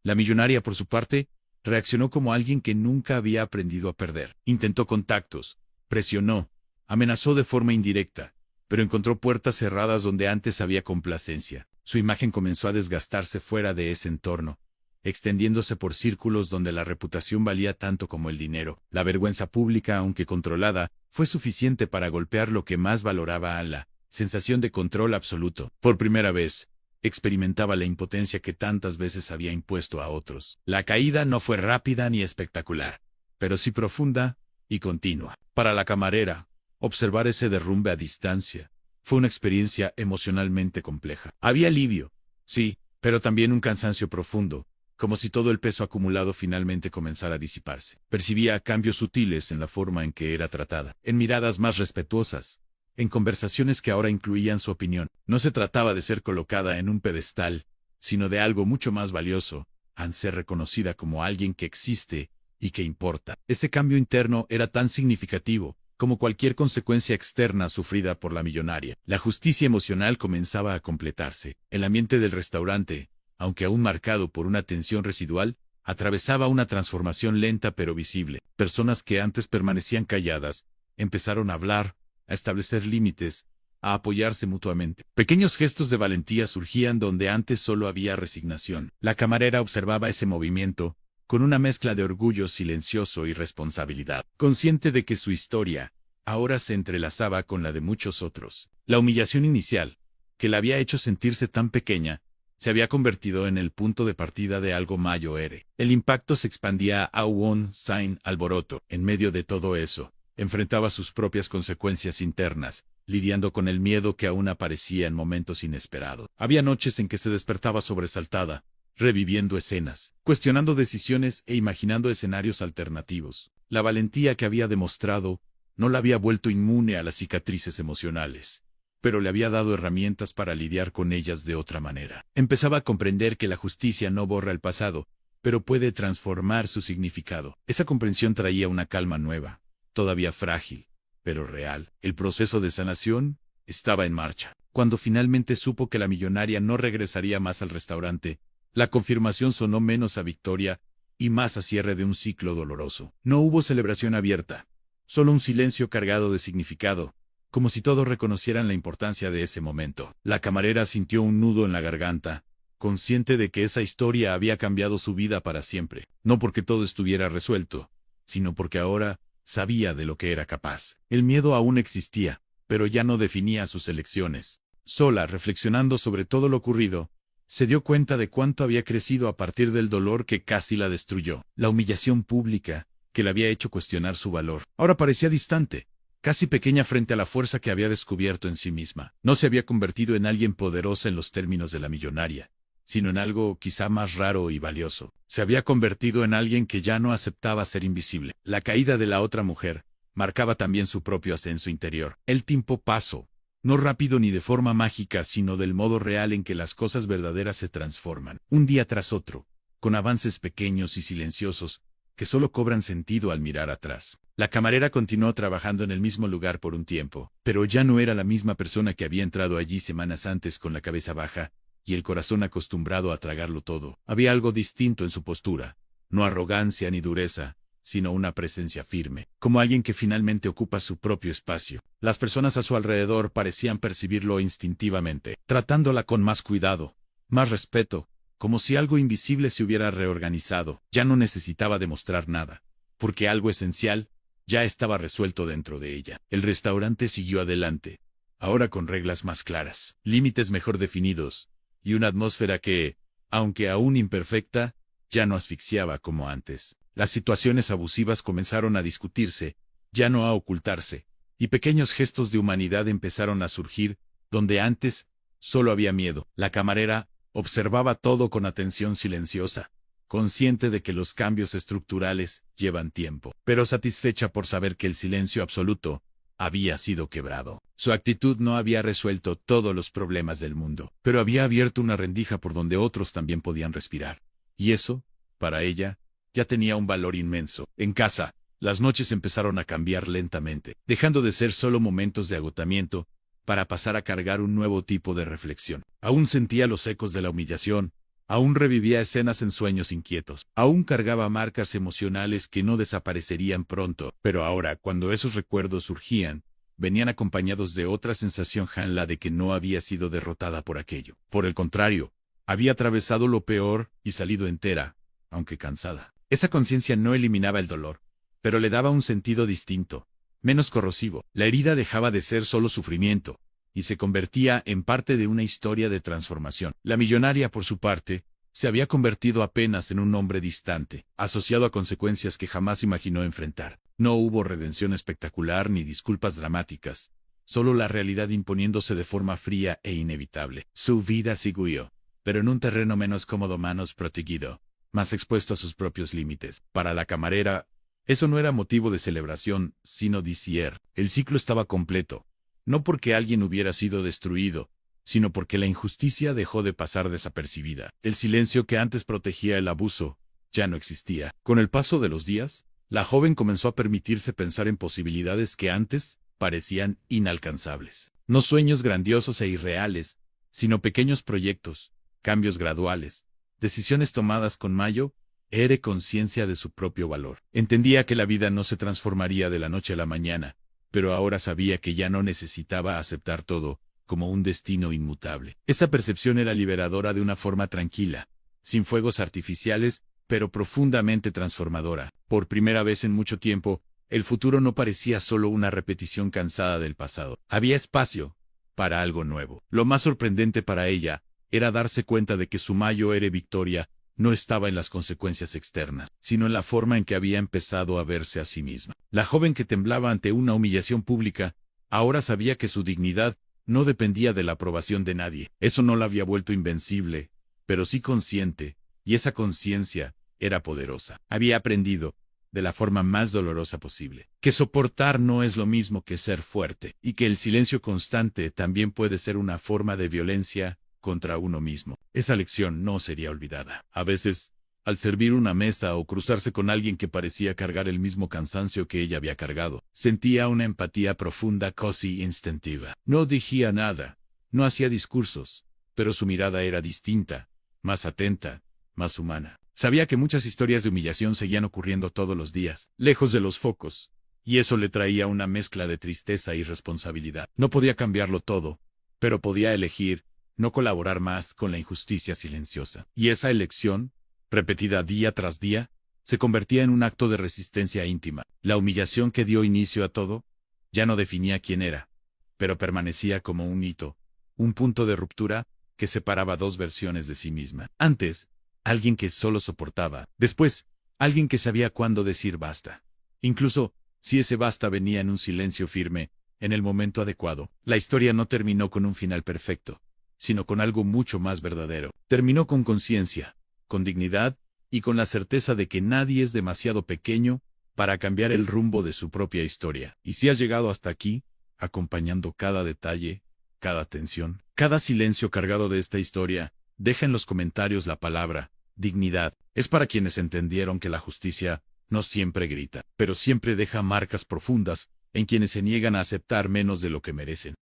La millonaria, por su parte, reaccionó como alguien que nunca había aprendido a perder. Intentó contactos, presionó, amenazó de forma indirecta, pero encontró puertas cerradas donde antes había complacencia. Su imagen comenzó a desgastarse fuera de ese entorno, extendiéndose por círculos donde la reputación valía tanto como el dinero. La vergüenza pública, aunque controlada, fue suficiente para golpear lo que más valoraba a la sensación de control absoluto. Por primera vez, experimentaba la impotencia que tantas veces había impuesto a otros. La caída no fue rápida ni espectacular, pero sí profunda y continua. Para la camarera, observar ese derrumbe a distancia fue una experiencia emocionalmente compleja. Había alivio, sí, pero también un cansancio profundo, como si todo el peso acumulado finalmente comenzara a disiparse. Percibía cambios sutiles en la forma en que era tratada, en miradas más respetuosas, en conversaciones que ahora incluían su opinión. No se trataba de ser colocada en un pedestal, sino de algo mucho más valioso, al ser reconocida como alguien que existe y que importa. Ese cambio interno era tan significativo como cualquier consecuencia externa sufrida por la millonaria. La justicia emocional comenzaba a completarse. El ambiente del restaurante, aunque aún marcado por una tensión residual, atravesaba una transformación lenta pero visible. Personas que antes permanecían calladas, empezaron a hablar, a establecer límites, a apoyarse mutuamente. Pequeños gestos de valentía surgían donde antes solo había resignación. La camarera observaba ese movimiento, con una mezcla de orgullo silencioso y responsabilidad, consciente de que su historia ahora se entrelazaba con la de muchos otros. La humillación inicial, que la había hecho sentirse tan pequeña, se había convertido en el punto de partida de algo mayor. El impacto se expandía a un sin alboroto. En medio de todo eso, enfrentaba sus propias consecuencias internas, lidiando con el miedo que aún aparecía en momentos inesperados. Había noches en que se despertaba sobresaltada, reviviendo escenas, cuestionando decisiones e imaginando escenarios alternativos. La valentía que había demostrado no la había vuelto inmune a las cicatrices emocionales, pero le había dado herramientas para lidiar con ellas de otra manera. Empezaba a comprender que la justicia no borra el pasado, pero puede transformar su significado. Esa comprensión traía una calma nueva, todavía frágil, pero real. El proceso de sanación estaba en marcha. Cuando finalmente supo que la millonaria no regresaría más al restaurante, la confirmación sonó menos a victoria y más a cierre de un ciclo doloroso. No hubo celebración abierta, solo un silencio cargado de significado, como si todos reconocieran la importancia de ese momento. La camarera sintió un nudo en la garganta, consciente de que esa historia había cambiado su vida para siempre, no porque todo estuviera resuelto, sino porque ahora sabía de lo que era capaz. El miedo aún existía, pero ya no definía sus elecciones. Sola, reflexionando sobre todo lo ocurrido, se dio cuenta de cuánto había crecido a partir del dolor que casi la destruyó. La humillación pública, que le había hecho cuestionar su valor, ahora parecía distante, casi pequeña frente a la fuerza que había descubierto en sí misma. No se había convertido en alguien poderosa en los términos de la millonaria, sino en algo quizá más raro y valioso. Se había convertido en alguien que ya no aceptaba ser invisible. La caída de la otra mujer marcaba también su propio ascenso interior. El tiempo pasó, no rápido ni de forma mágica, sino del modo real en que las cosas verdaderas se transforman, un día tras otro, con avances pequeños y silenciosos, que solo cobran sentido al mirar atrás. La camarera continuó trabajando en el mismo lugar por un tiempo, pero ya no era la misma persona que había entrado allí semanas antes con la cabeza baja y el corazón acostumbrado a tragarlo todo. Había algo distinto en su postura, no arrogancia ni dureza, sino una presencia firme, como alguien que finalmente ocupa su propio espacio. Las personas a su alrededor parecían percibirlo instintivamente, tratándola con más cuidado, más respeto, como si algo invisible se hubiera reorganizado. Ya no necesitaba demostrar nada, porque algo esencial ya estaba resuelto dentro de ella. El restaurante siguió adelante, ahora con reglas más claras, límites mejor definidos, y una atmósfera que, aunque aún imperfecta, ya no asfixiaba como antes. Las situaciones abusivas comenzaron a discutirse, ya no a ocultarse, y pequeños gestos de humanidad empezaron a surgir, donde antes solo había miedo. La camarera observaba todo con atención silenciosa, consciente de que los cambios estructurales llevan tiempo, pero satisfecha por saber que el silencio absoluto había sido quebrado. Su actitud no había resuelto todos los problemas del mundo, pero había abierto una rendija por donde otros también podían respirar. Y eso, para ella, ya tenía un valor inmenso. En casa, las noches empezaron a cambiar lentamente, dejando de ser solo momentos de agotamiento, para pasar a cargar un nuevo tipo de reflexión. Aún sentía los ecos de la humillación, aún revivía escenas en sueños inquietos, aún cargaba marcas emocionales que no desaparecerían pronto, pero ahora, cuando esos recuerdos surgían, venían acompañados de otra sensación, la de que no había sido derrotada por aquello. Por el contrario, había atravesado lo peor y salido entera, aunque cansada. Esa conciencia no eliminaba el dolor, pero le daba un sentido distinto, menos corrosivo. La herida dejaba de ser solo sufrimiento, y se convertía en parte de una historia de transformación. La millonaria, por su parte, se había convertido apenas en un hombre distante, asociado a consecuencias que jamás imaginó enfrentar. No hubo redención espectacular ni disculpas dramáticas, solo la realidad imponiéndose de forma fría e inevitable. Su vida siguió, pero en un terreno menos cómodo, menos protegido, más expuesto a sus propios límites. Para la camarera, eso no era motivo de celebración, sino de cierre. El ciclo estaba completo, no porque alguien hubiera sido destruido, sino porque la injusticia dejó de pasar desapercibida. El silencio que antes protegía el abuso ya no existía. Con el paso de los días, la joven comenzó a permitirse pensar en posibilidades que antes parecían inalcanzables. No sueños grandiosos e irreales, sino pequeños proyectos, cambios graduales, decisiones tomadas con mayo, era conciencia de su propio valor. Entendía que la vida no se transformaría de la noche a la mañana, pero ahora sabía que ya no necesitaba aceptar todo como un destino inmutable. Esa percepción era liberadora de una forma tranquila, sin fuegos artificiales, pero profundamente transformadora. Por primera vez en mucho tiempo, el futuro no parecía solo una repetición cansada del pasado. Había espacio para algo nuevo. Lo más sorprendente para ella era darse cuenta de que su mayo era victoria no estaba en las consecuencias externas, sino en la forma en que había empezado a verse a sí misma. La joven que temblaba ante una humillación pública, ahora sabía que su dignidad no dependía de la aprobación de nadie. Eso no la había vuelto invencible, pero sí consciente, y esa conciencia era poderosa. Había aprendido, de la forma más dolorosa posible, que soportar no es lo mismo que ser fuerte, y que el silencio constante también puede ser una forma de violencia contra uno mismo. Esa lección no sería olvidada. A veces, al servir una mesa o cruzarse con alguien que parecía cargar el mismo cansancio que ella había cargado, sentía una empatía profunda, casi instintiva. No decía nada, no hacía discursos, pero su mirada era distinta, más atenta, más humana. Sabía que muchas historias de humillación seguían ocurriendo todos los días, lejos de los focos, y eso le traía una mezcla de tristeza y responsabilidad. No podía cambiarlo todo, pero podía elegir no colaborar más con la injusticia silenciosa. Y esa elección, repetida día tras día, se convertía en un acto de resistencia íntima. La humillación que dio inicio a todo ya no definía quién era, pero permanecía como un hito, un punto de ruptura que separaba dos versiones de sí misma. Antes, alguien que solo soportaba. Después, alguien que sabía cuándo decir basta. Incluso, si ese basta venía en un silencio firme, en el momento adecuado. La historia no terminó con un final perfecto, sino con algo mucho más verdadero. Terminó con conciencia, con dignidad, y con la certeza de que nadie es demasiado pequeño para cambiar el rumbo de su propia historia. Y si has llegado hasta aquí, acompañando cada detalle, cada tensión, cada silencio cargado de esta historia, deja en los comentarios la palabra dignidad. Es para quienes entendieron que la justicia no siempre grita, pero siempre deja marcas profundas en quienes se niegan a aceptar menos de lo que merecen.